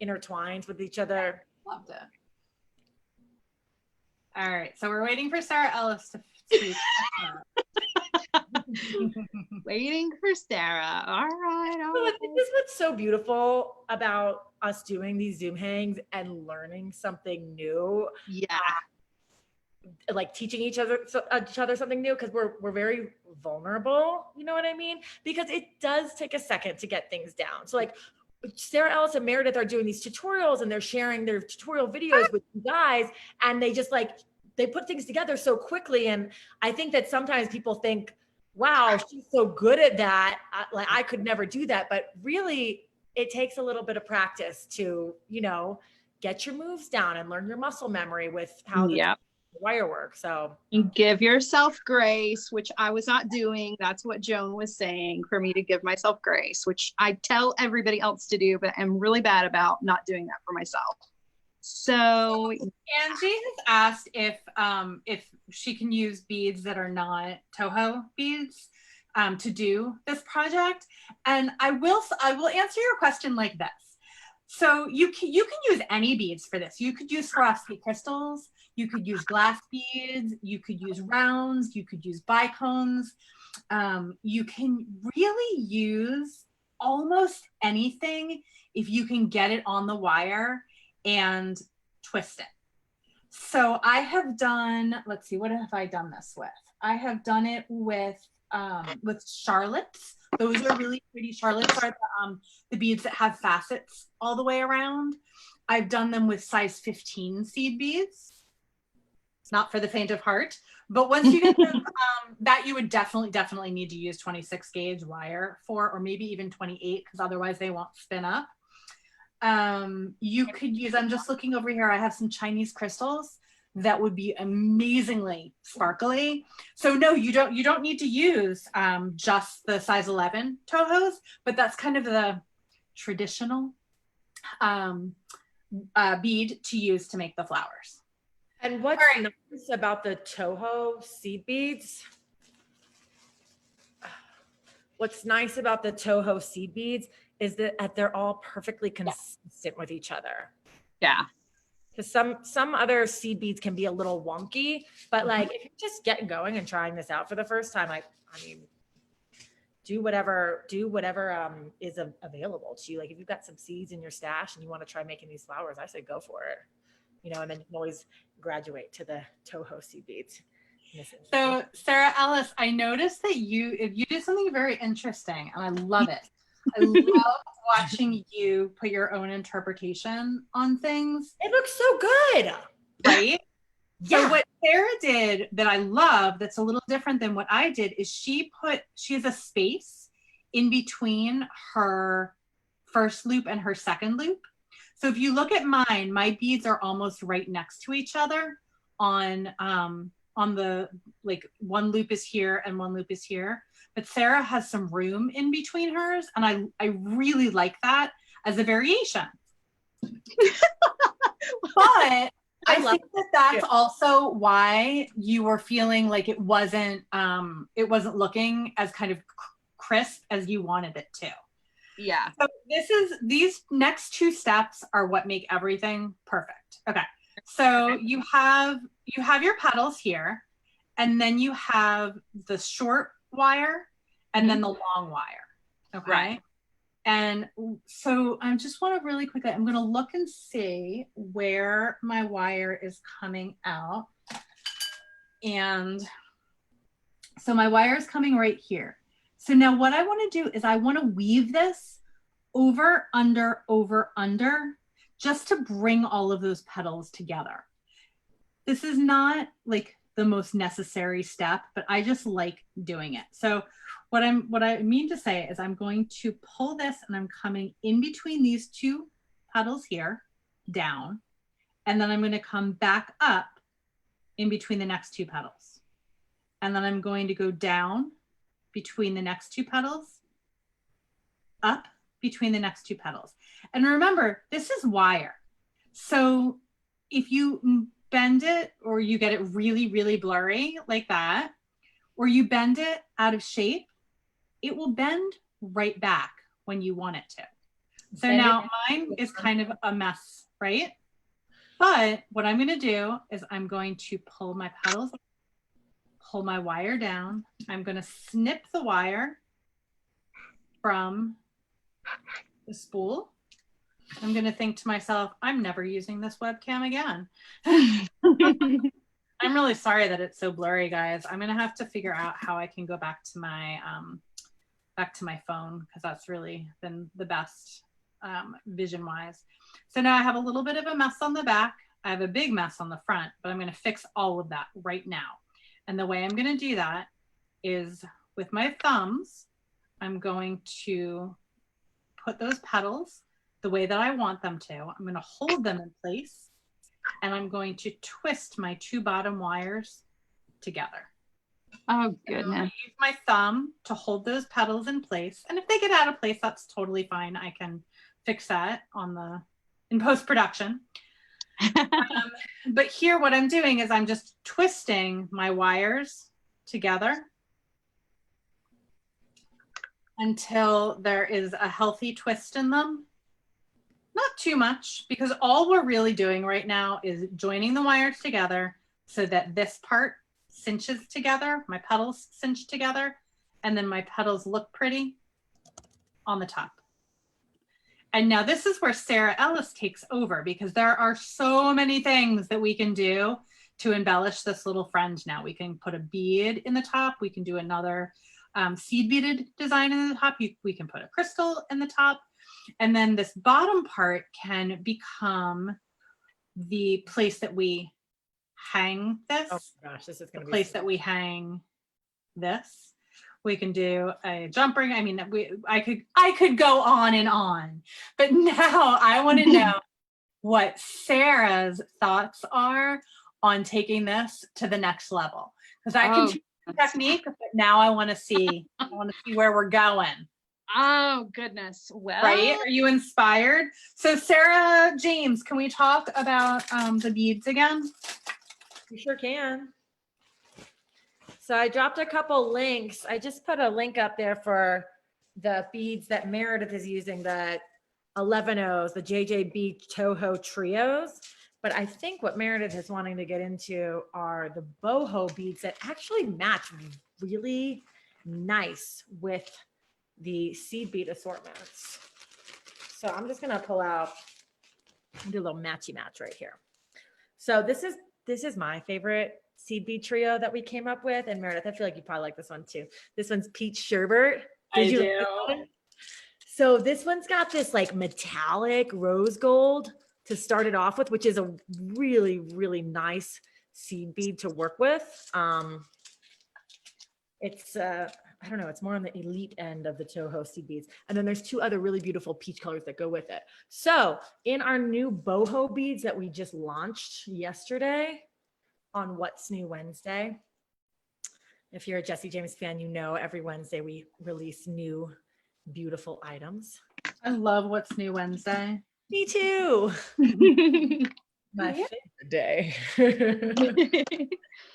intertwines with each other.
Loved it. All right, so we're waiting for Sarah Ellis to speak.
Waiting for Sarah. All right.
This is what's so beautiful about us doing these Zoom hangs and learning something new.
Yeah.
Like teaching each other something new, because we're very vulnerable, you know what I mean? Because it does take a second to get things down. So like Sarah Ellis and Meredith are doing these tutorials and they're sharing their tutorial videos with you guys, and they just they put things together so quickly. And I think that sometimes people think, wow, she's so good at that, like I could never do that. But really it takes a little bit of practice to, get your moves down and learn your muscle memory with how the wire work. So
you give yourself grace, which I was not doing. That's what Joan was saying, for me to give myself grace, which I tell everybody else to do, but I'm really bad about not doing that for myself. So
Angie has asked if she can use beads that are not Toho beads to do this project, and I will answer your question like this. So you can use any beads for this. You could use Swarovski crystals. You could use glass beads, you could use rounds, you could use bicones. You can really use almost anything if you can get it on the wire and twist it. So I have done, let's see, what have I done this with? I have done it with Charlottes. Those are really pretty. Charlottes are the beads that have facets all the way around. I've done them with size 15 seed beads. Not for the faint of heart, but once you get them, that you would definitely need to use 26 gauge wire for, or maybe even 28, because otherwise they won't spin up. You could use, I'm just looking over here, I have some Chinese crystals that would be amazingly sparkly. So no, you don't need to use just the size 11 Tohos, but that's kind of the traditional bead to use to make the flowers.
And what's nice about the Toho seed beads? What's nice about the Toho seed beads is that they're all perfectly consistent with each other.
Yeah.
Because some other seed beads can be a little wonky, but like if you're just getting going and trying this out for the first time, I mean, do whatever is available to you. Like if you've got some seeds in your stash and you want to try making these flowers, I say go for it. And then you can always graduate to the Toho seed beads.
So Sarah Ellis, I noticed that you did something very interesting, and I love it. I love watching you put your own interpretation on things.
It looks so good,
right?
Yeah.
So what Sarah did that I love, that's a little different than what I did, is she has a space in between her first loop and her second loop. So if you look at mine, my beads are almost right next to each other on the, like, one loop is here and one loop is here. But Sarah has some room in between hers, and I really like that as a variation. But I think that's also why you were feeling like it wasn't looking as kind of crisp as you wanted it to.
Yeah.
So these next two steps are what make everything perfect. Okay. So you have your petals here, and then you have the short wire and then the long wire. Okay.
Right.
And so I just want to really quickly, I'm going to look and see where my wire is coming out. And so my wire is coming right here. So now what I want to do is I want to weave this over, under, just to bring all of those petals together. This is not like the most necessary step, but I just like doing it. So what I mean to say is I'm going to pull this and I'm coming in between these two petals here, down, and then I'm going to come back up in between the next two petals. And then I'm going to go down between the next two petals, up between the next two petals. And remember, this is wire. So if you bend it or you get it really, really blurry like that, or you bend it out of shape, it will bend right back when you want it to. So now mine is kind of a mess, right? But what I'm going to do is I'm going to pull my petals, pull my wire down. I'm going to snip the wire from the spool. I'm going to think to myself, I'm never using this webcam again. I'm really sorry that it's so blurry, guys. I'm going to have to figure out how I can go back to my phone, because that's really been the best vision wise. So now I have a little bit of a mess on the back. I have a big mess on the front, but I'm going to fix all of that right now. And the way I'm going to do that is with my thumbs, I'm going to put those petals the way that I want them to. I'm going to hold them in place, and I'm going to twist my two bottom wires together.
Oh,
And I'm
goodness.
gonna use my thumb to hold those petals in place. And if they get out of place, that's totally fine. I can fix that in post-production. But here what I'm doing is I'm just twisting my wires together until there is a healthy twist in them. Not too much, because all we're really doing right now is joining the wires together so that this part cinches together, my petals cinch together, and then my petals look pretty on the top. And now this is where Sarah Ellis takes over, because there are so many things that we can do to embellish this little friend now. We can put a bead in the top. We can do another seed beaded design in the top. We can put a crystal in the top. And then this bottom part can become the place that we hang this.
Oh my gosh, this is going to be
the place that we hang this. We can do a jump ring. I mean, I could go on and on, but now I want to know what Sarah's thoughts are on taking this to the next level. Because I can teach the technique, but now I want to see where we're going.
Oh, goodness. Well,
Right? Are you inspired? So Sarah James, can we talk about the beads again?
You sure can. So I dropped a couple links. I just put a link up there for the beads that Meredith is using, the 11Os, the JJB Toho Trios. But I think what Meredith is wanting to get into are the boho beads that actually match really nice with the seed bead assortments. So I'm just going to pull out, do a little matchy match right here. So this is my favorite seed bead trio that we came up with. And Meredith, I feel like you probably like this one too. This one's Peach Sherbet.
I
Did you
do.
like this one? So this one's got this like metallic rose gold to start it off with, which is a really, really nice seed bead to work with. It's I don't know, it's more on the elite end of the Toho seed beads. And then there's two other really beautiful peach colors that go with it. So in our new boho beads that we just launched yesterday on What's New Wednesday, if you're a Jessie James fan, you know every Wednesday we release new beautiful items.
I love What's New Wednesday.
Me too. My favorite day.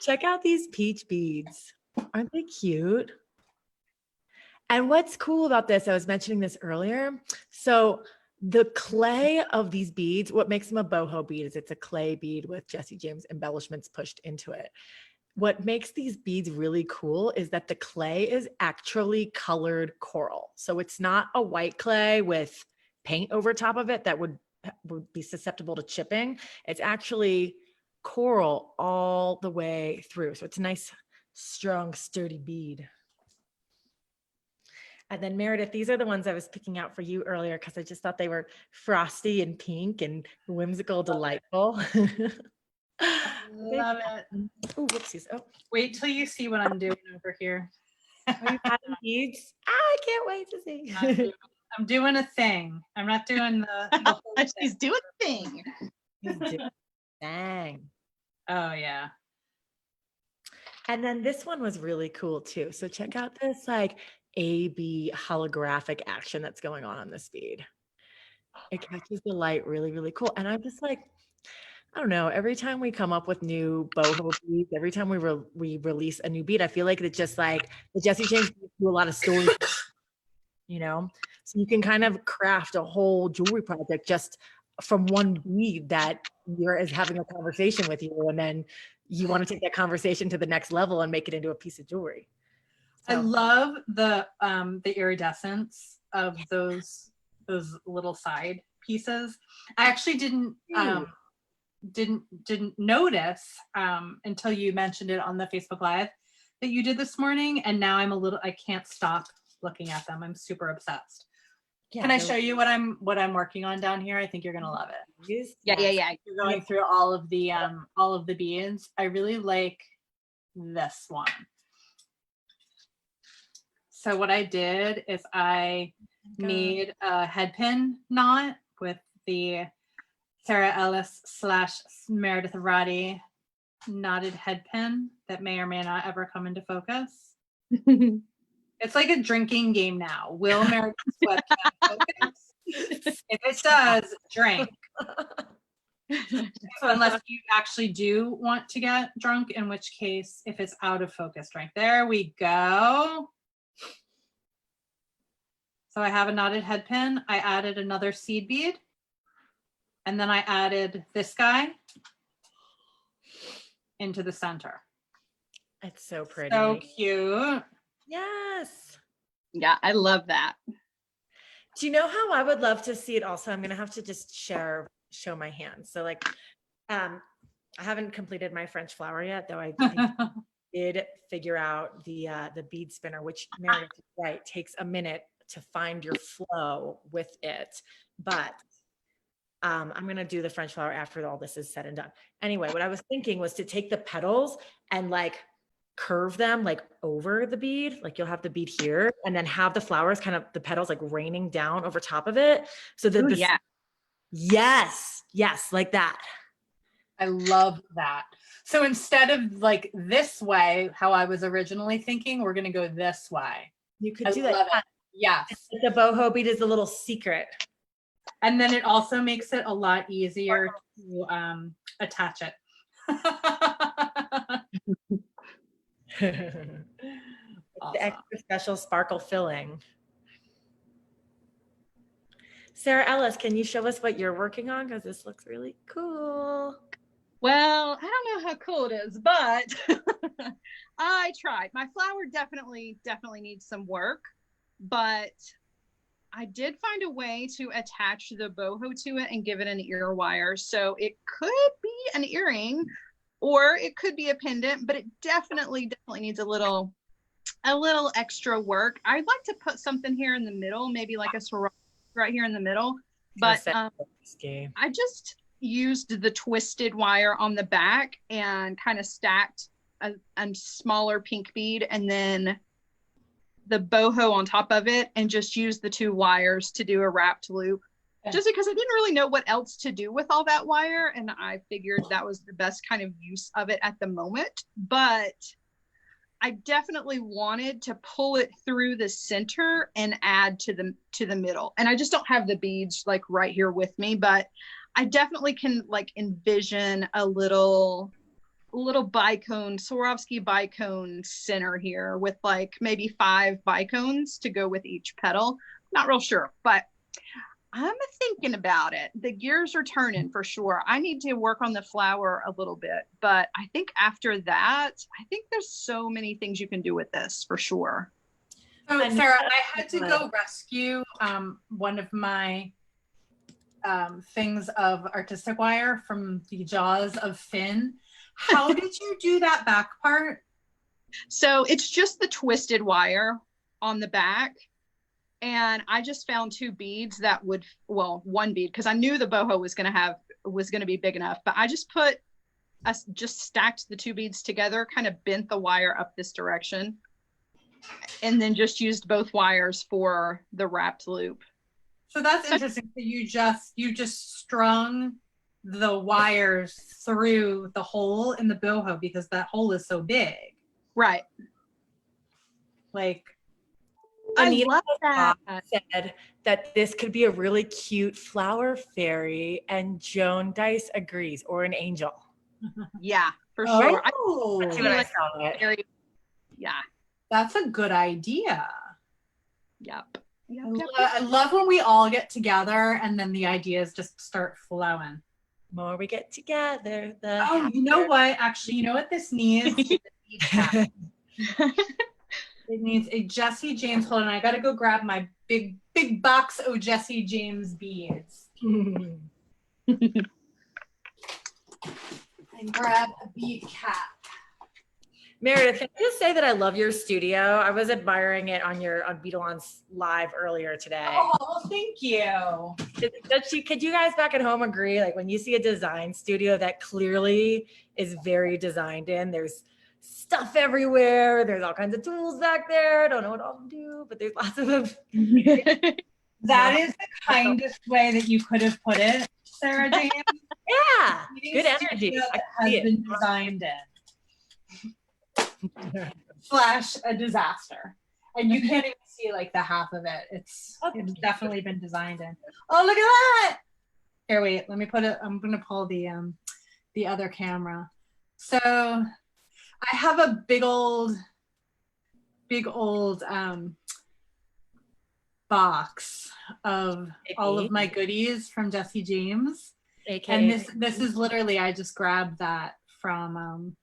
Check out these peach beads. Aren't they cute? And what's cool about this, I was mentioning this earlier. So The clay of these beads, what makes them a boho bead is it's a clay bead with Jesse James embellishments pushed into it. What makes these beads really cool is that the clay is actually colored coral. So it's not a white clay with paint over top of it that would be susceptible to chipping. It's actually coral all the way through. So it's a nice, strong, sturdy bead. And then Meredith, these are the ones I was picking out for you earlier because I just thought they were frosty and pink and whimsical, delightful.
Love it.
Oh, whoopsies. Oh,
Wait till you see what I'm doing over here.
are you having beads? I can't wait to see.
I'm doing a thing. I'm not doing the whole
She's
thing.
doing a thing.
Dang.
Oh yeah.
And then this one was really cool too. So check out this like AB holographic action that's going on this bead. It catches the light really, really cool. And I'm just like, I don't know, every time we come up with new boho beads, every time we release a new bead, I feel like it's just like the Jesse James do a lot of stories, you know? So you can kind of craft a whole jewelry project just from one bead that is having a conversation with you. And then you want to take that conversation to the next level and make it into a piece of jewelry.
I
So,
love the iridescence of those little side pieces. I actually didn't notice until you mentioned it on the Facebook Live that you did this morning, and now I can't stop looking at them. I'm super obsessed.
yeah,
Can I show you what I'm working on down here? I think you're gonna love it.
Yeah.
You're going through all of the beads. I really like this one. So what I did is I made a head pin knot with the Sarah Ellis / Meredith Roddy knotted head pin that may or may not ever come into focus. It's like a drinking game now. Will Meredith's webcam focus? If it does, drink. So unless you actually do want to get drunk, in which case, if it's out of focus, drink. There we go. So I have a knotted head pin. I added another seed bead. And then I added this guy into the center.
It's so pretty.
So cute.
Yes.
Yeah, I love that.
Do you know how I would love to see it also? I'm going to have to just show my hands. So like, I haven't completed my French flower yet, though I did figure out the bead spinner, which Meredith is right, takes a minute to find your flow with it. But I'm going to do the French flower after all this is said and done. Anyway, what I was thinking was to take the petals and like curve them like over the bead, like you'll have the bead here and then have the flowers kind of the petals like raining down over top of it. So that yes, like that.
I love that. So instead of like this way, how I was originally thinking, we're going to go this way.
You could
I
do
love
that.
it. Yes.
The boho bead is a little secret.
And then it also makes it a lot easier to attach it.
The
Awesome.
extra special sparkle filling. Sarah Ellis, can you show us what you're working on? Because this looks really cool.
Well, I don't know how cool it is, but I tried. My flower definitely needs some work, but I did find a way to attach the boho to it and give it an ear wire. So it could be an earring or it could be a pendant, but it definitely needs a little extra work. I'd like to put something here in the middle, maybe like a Swarovski right here in the middle, but I just used the twisted wire on the back and kind of stacked a smaller pink bead and then the boho on top of it and just used the two wires to do a wrapped loop. Just because I didn't really know what else to do with all that wire, and I figured that was the best kind of use of it at the moment. But I definitely wanted to pull it through the center and add to the middle. And I just don't have the beads like right here with me, but I definitely can like envision a little bicone, Swarovski bicone center here with like maybe 5 bicones to go with each petal. Not real sure, but I'm thinking about it. The gears are turning for sure. I need to work on the flower a little bit, but I think after that, I think there's so many things you can do with this for sure.
So Sarah, I had to go rescue one of my things of artistic wire from the jaws of Finn. How did you do that back part?
So it's just the twisted wire on the back. And I just found 2 beads that would, well, 1 bead, because I knew the boho was going to be big enough, but I just just stacked the 2 beads together, kind of bent the wire up this direction, and then just used both wires for the wrapped loop.
So that's interesting. So you just strung the wires through the hole in the boho because that hole is so big.
Right.
Like,
I
Anita
love that. Said that this could be a really cute flower fairy, and Joan Dice agrees, or an angel.
Yeah, for sure.
oh,
That's what I saw it.
Yeah.
That's a good idea.
Yep.
I love when we all get together and then the ideas just start flowing.
The more we get together, the
Oh, you know what? Actually, you know what this needs? It needs a Jesse James. Hold on, I gotta go grab my big box of Jesse James beads. And grab a bead cap.
Meredith, can I just say that I love your studio? I was admiring it on Beadalon's live earlier today.
Oh, well, thank you.
Could you guys back at home agree? Like when you see a design studio that clearly is very designed in, there's stuff everywhere. There's all kinds of tools back there. I don't know what all to do, but there's lots of them.
That is the kindest way that you could have put it, Sarah James.
Yeah, good energy.
That has been designed in. / a disaster. And you can't even see like the half of it. It's definitely been designed in. Oh, look at that. Here, wait, let me put it. I'm gonna pull the other camera. So I have a big old box of all of my goodies from Jesse James.
AKA.
And this is literally, I just grabbed that from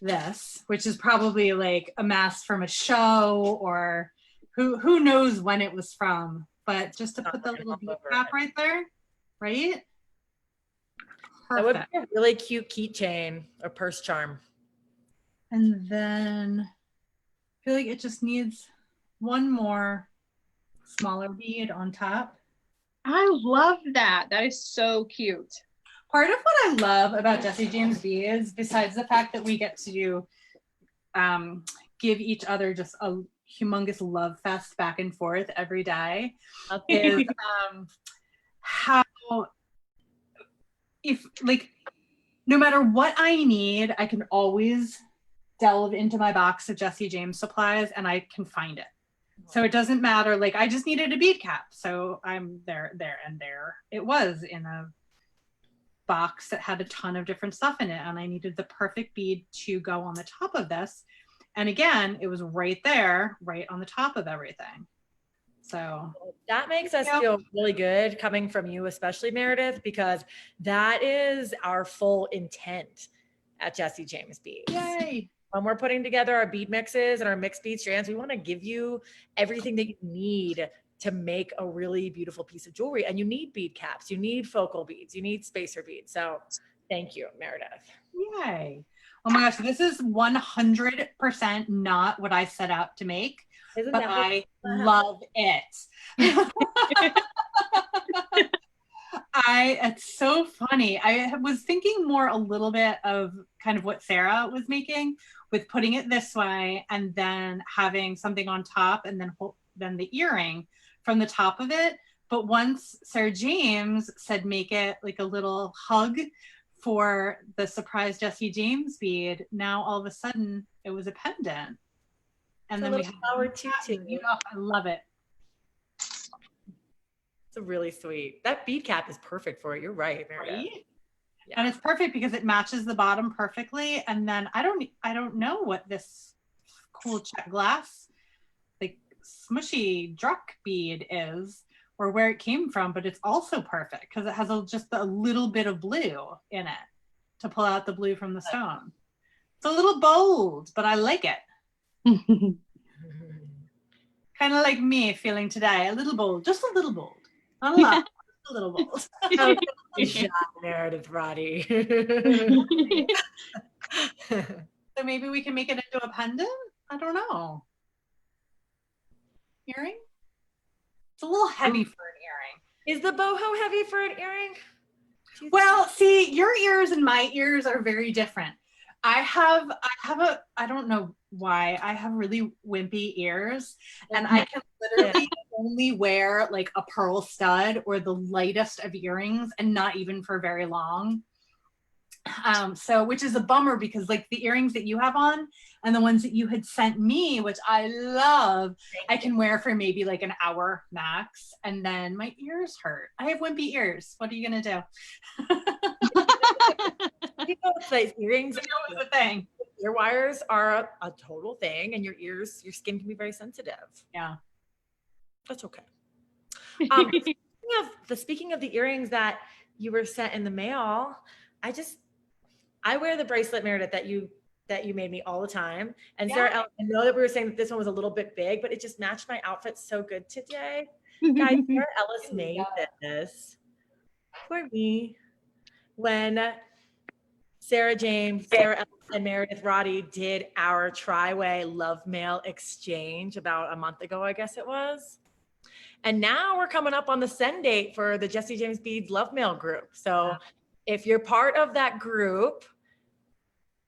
this, which is probably like amassed from a show or who knows when it was from, but just to put the little bead cap right there, right? Perfect.
That would be a really cute keychain or purse charm.
And then I feel like it just needs one more smaller bead on top.
I love that. That is so cute.
Part of what I love about Jesse James beads, besides the fact that we get to give each other just a humongous love fest back and forth every day, is how if like no matter what I need, I can always delve into my box of Jesse James supplies and I can find it. So it doesn't matter. Like I just needed a bead cap, so I'm there, and there it was in a box that had a ton of different stuff in it, and I needed the perfect bead to go on the top of this. And again, it was right there, right on the top of everything. So
that makes us feel really good coming from you, especially Meredith, because that is our full intent at Jesse James Beads.
Yay!
When we're putting together our bead mixes and our mixed bead strands, we want to give you everything that you need to make a really beautiful piece of jewelry. And you need bead caps, you need focal beads, you need spacer beads. So thank you, Meredith.
Yay. Oh my gosh, this is 100% not what I set out to make, but I love it. It's so funny. I was thinking more a little bit of kind of what Sarah was making with putting it this way and then having something on top and then the earring from the top of it. But once Sarah James said make it like a little hug for the surprise Jesse James bead, now all of a sudden it was a pendant. And then we have
flower tutu.
I love it.
It's really sweet. That bead cap is perfect for it. You're right, Meredith.
Right? Yeah. And it's perfect because it matches the bottom perfectly. And then I don't know what this cool check glass like smushy druck bead is or where it came from, but it's also perfect because it has just a little bit of blue in it to pull out the blue from the stone. It's a little bold, but I like it. Kind of like me feeling today, a little bold, just a little bold. Not a lot, just a little bold.
Meredith Roddy.
So maybe we can make it into a pendant? I don't know. Earring? It's a little heavy for an earring.
Is the boho heavy for an earring?
Well, see, your ears and my ears are very different. I don't know why, I have really wimpy ears, and I can literally only wear like a pearl stud or the lightest of earrings, and not even for very long. So which is a bummer because like the earrings that you have on and the ones that you had sent me, which I love, I can wear for maybe like an hour max, and then my ears hurt. I have wimpy ears. What are you gonna do?
You know, like earrings,
The thing.
ear wires are a total thing, and your ears, your skin can be very sensitive.
Yeah.
That's okay. Speaking of the earrings that you were sent in the mail, I wear the bracelet, Meredith, that you made me all the time. And Sarah, I know that we were saying that this one was a little bit big, but it just matched my outfit so good today. Guys, Sarah Ellis made this for me when Sarah James, Sarah Ellis, and Meredith Roddy did our Tri-Way Love Mail exchange about a month ago, I guess it was. And now we're coming up on the send date for the Jesse James Beads Love Mail group. So if you're part of that group,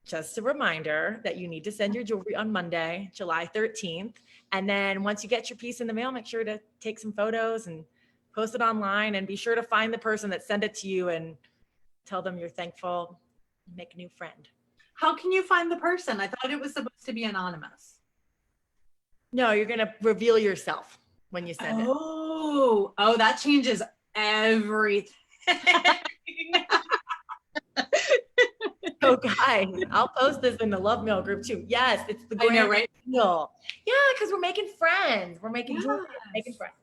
just a reminder that you need to send your jewelry on Monday, July 13th. And then once you get your piece in the mail, make sure to take some photos and post it online, and be sure to find the person that sent it to you and tell them you're thankful, make a new friend.
How can you find the person? I thought it was supposed to be anonymous.
No, you're going to reveal yourself when you send it.
Oh, that changes everything.
Oh, guys, I'll post this in the Love Mail group too. Yes, it's the grand
right?
deal. Yeah, because we're making friends. We're making jewelry, making friends.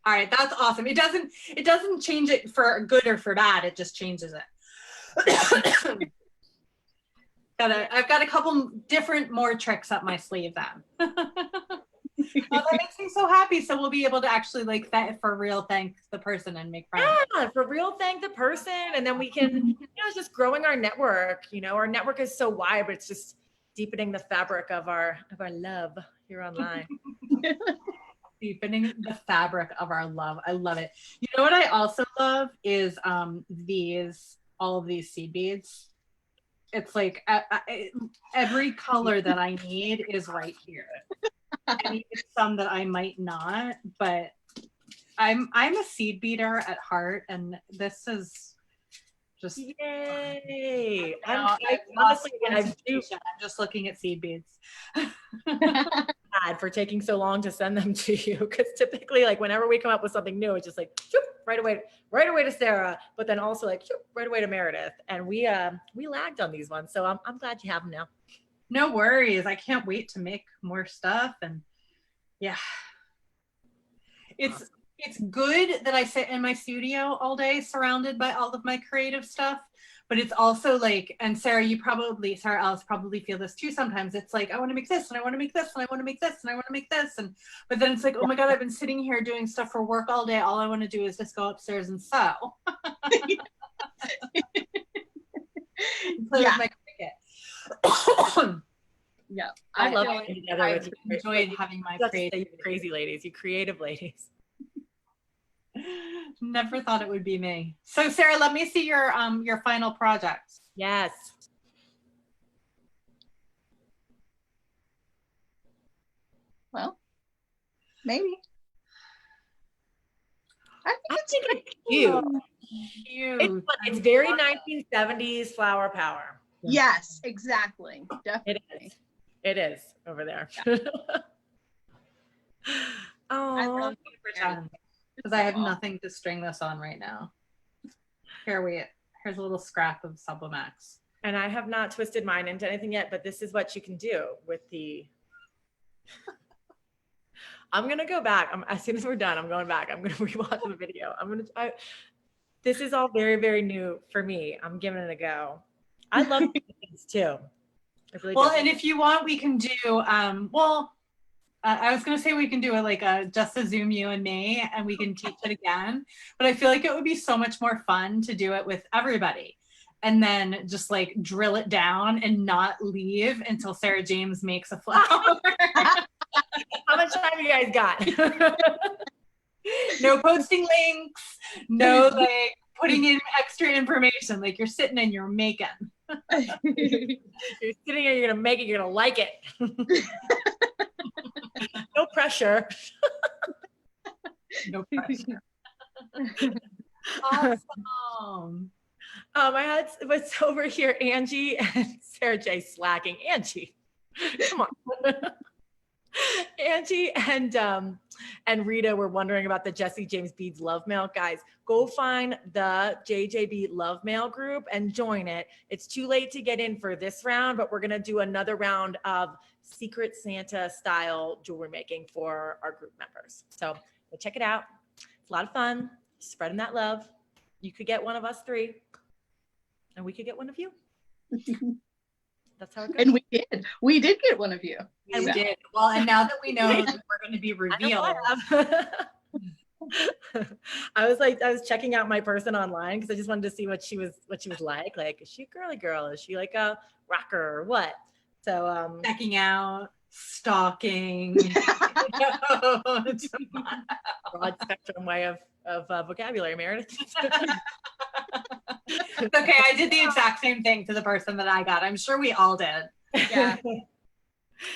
All right, that's awesome. It doesn't change it for good or for bad. It just changes it. I've got a couple different more tricks up my sleeve then. That makes me so happy. So we'll be able to actually like for real thank the person and make friends.
Yeah, for real thank the person. And then we can, it's just growing our network. Our network is so wide, but it's just deepening the fabric of our love here online.
Deepening the fabric of our love. I love it. You know what I also love is all of these seed beads. It's like every color that I need is right here. And even some that I might not, but I'm a seed beater at heart, and this is just
yay.
I'm just looking at seed beads.
For taking so long to send them to you, because typically like whenever we come up with something new, it's just like right away to Sarah, but then also like right away to Meredith, and we lagged on these ones, so I'm glad you have them now.
No worries. I can't wait to make more stuff. And yeah, it's good that I sit in my studio all day surrounded by all of my creative stuff, but it's also like, and Sarah Ellis probably feel this too sometimes. It's like, I want to make this and I want to make this and I want to make this and I want to make this. But then it's like, oh my God, I've been sitting here doing stuff for work all day. All I want to do is just go upstairs and sew. Play with my cricket.
Yeah, I love
being together with you. I enjoyed having my
crazy ladies, you creative ladies.
Never thought it would be me. So Sarah, let me see your final project.
Yes.
Well, maybe. I think
it's cute.
Cute.
It's very 1970s flower power.
Yes, exactly. Definitely.
It is over there. Oh,
I love to pretend because I have nothing to string this on right now. Here's a little scrap of Sublimax.
And I have not twisted mine into anything yet, but this is what you can do with the I'm gonna go back. As soon as we're done, I'm going back. I'm gonna rewatch the video. This is all very, very new for me. I'm giving it a go. I love these too. I really
Well,
do.
and if you want, we can do, I was going to say we can do it like just a Zoom you and me, and we can teach it again. But I feel like it would be so much more fun to do it with everybody. And then just like drill it down and not leave until Sarah James makes a flower.
How much time you guys got?
No posting links, no like putting in extra information. Like you're sitting and you're making.
You're sitting here, you're gonna make it, you're gonna like it. No pressure.
No pressure. Awesome.
I had what's over here, Angie and Sarah J slacking. Angie, come on. Angie and Rita were wondering about the Jesse James Beads Love Mail. Guys, go find the JJB Love Mail group and join it. It's too late to get in for this round, but we're gonna do another round of Secret Santa style jewelry making for our group members. So go check it out. It's a lot of fun. Spreading that love. You could get one of us three, and we could get one of you. That's how it goes.
And we did. We did get one of you.
And we did. Well, and now that we know that we're going to be revealed.
I was checking out my person online because I just wanted to see what she was like. Like, is she a girly girl? Is she like a rocker or what? So
Checking out, stalking.
broad spectrum way of vocabulary, Meredith.
It's okay, I did the exact same thing to the person that I got. I'm sure we all did.
Yeah.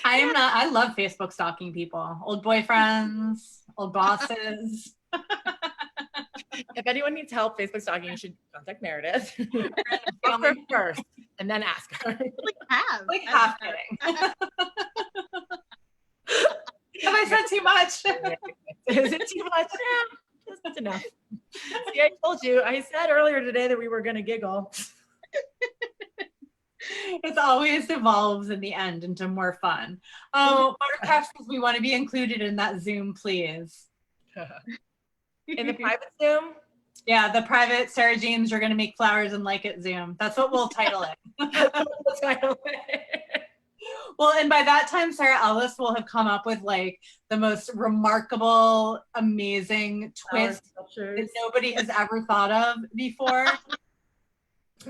I love Facebook stalking people. Old boyfriends, old bosses.
If anyone needs help Facebook stalking, you should contact Meredith. Ask her first and then ask her.
Like half kidding. Have I said too much?
Is it too much? Yeah, just enough. See, I told you. I said earlier today that we were going to giggle.
It always evolves in the end into more fun. Oh, Buttercup says we want to be included in that Zoom, please.
In the private Zoom?
Yeah, the private Sarah James, you're going to make flowers and like it Zoom. That's what we'll title it. Well, and by that time, Sarah Ellis will have come up with like the most remarkable, amazing twist that nobody has ever thought of before.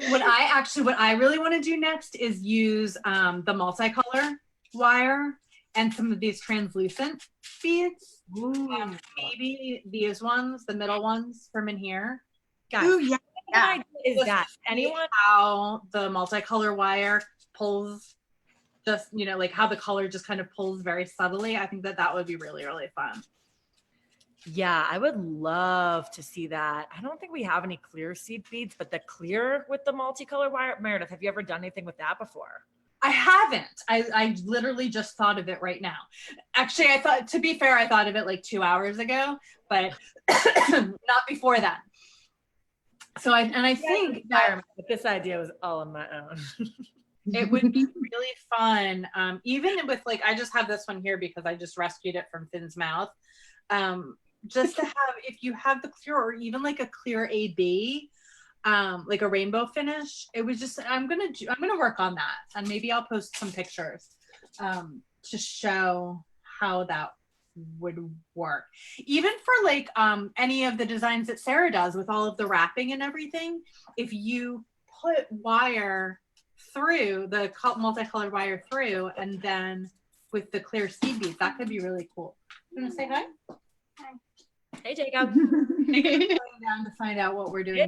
What I really want to do next is use the multicolor wire and some of these translucent beads. Maybe these ones, the middle ones from in here.
Guys,
Ooh, yeah.
what idea is that? Anyone?
How the multicolor wire pulls, just, you know, like how the color just kind of pulls very subtly. I think that would be really, really fun.
Yeah, I would love to see that. I don't think we have any clear seed beads, but the clear with the multicolor wire. Meredith, have you ever done anything with that before?
I haven't. I literally just thought of it right now. Actually, to be fair, I thought of it like 2 hours ago, but not before that. So I think that
but this idea was all on my own.
it would be really fun. Even with like, I just have this one here because I just rescued it from Finn's mouth. Just to have, if you have the clear or even like a clear AB, like a rainbow finish, it was just, I'm gonna work on that, and maybe I'll post some pictures to show how that would work. Even for like any of the designs that Sarah does with all of the wrapping and everything, if you put wire through the multicolored wire through, and then with the clear seed beads, that could be really cool. You want to say hi?
Hi. Hey, Jacob.
Jacob's going down to find out what we're doing.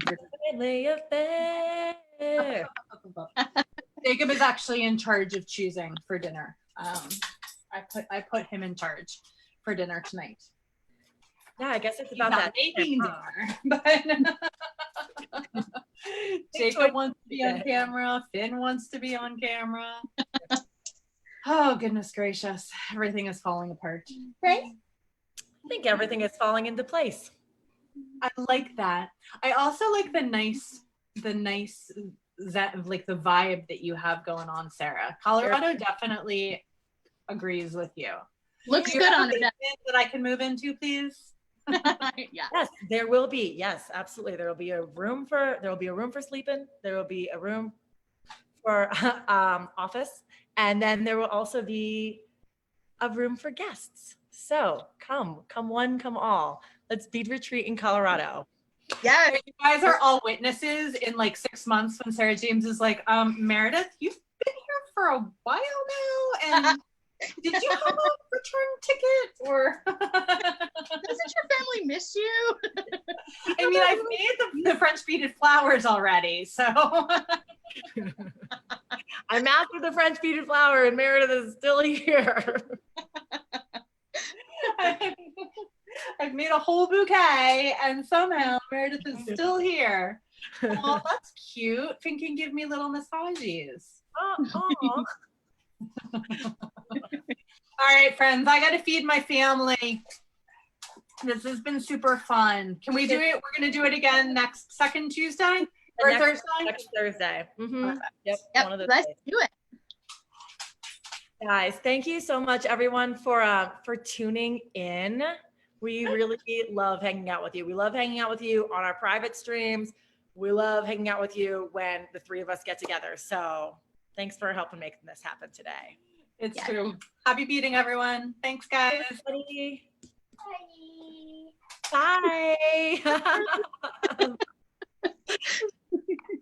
Jacob is actually in charge of choosing for dinner. I put him in charge for dinner tonight.
Yeah, I guess it's
He's
about
not
that.
making dinner, but Jacob wants to be on camera. Finn wants to be on camera. Oh, goodness gracious. Everything is falling apart. Right?
I think everything is falling into place.
I like that. I also like the nice like the vibe that you have going on, Sarah. Colorado definitely agrees with you.
Looks
Do you
good
have
on
a
it.
basement that I can move into, please?
Yeah.
Yes, there will be. Yes, absolutely. There will be a room for sleeping. There will be a room for office, and then there will also be a room for guests. So come one, come all. Let's bead retreat in Colorado.
Yes.
You guys are all witnesses in like 6 months when Sarah James is like, Meredith, you've been here for a while now, and did you have a return ticket or?
Doesn't your family miss you?
I mean, I've made the French beaded flowers already, so.
I mastered the French beaded flower, and Meredith is still here.
I've made a whole bouquet, and somehow Meredith is still here. Oh, that's cute. Finn can give me little massages.
Oh.
All right, friends, I got to feed my family. This has been super fun. Can we do it? We're going to do it again next second Tuesday or Thursday?
Next Thursday. Mm-hmm. Yep.
Yep,
One of those
let's
days.
do it.
Guys, thank you so much, everyone, for tuning in. We really love hanging out with you. We love hanging out with you on our private streams. We love hanging out with you when the three of us get together. So thanks for helping make this happen today.
It's true. Happy beading, everyone. Thanks, guys.
Bye. Bye.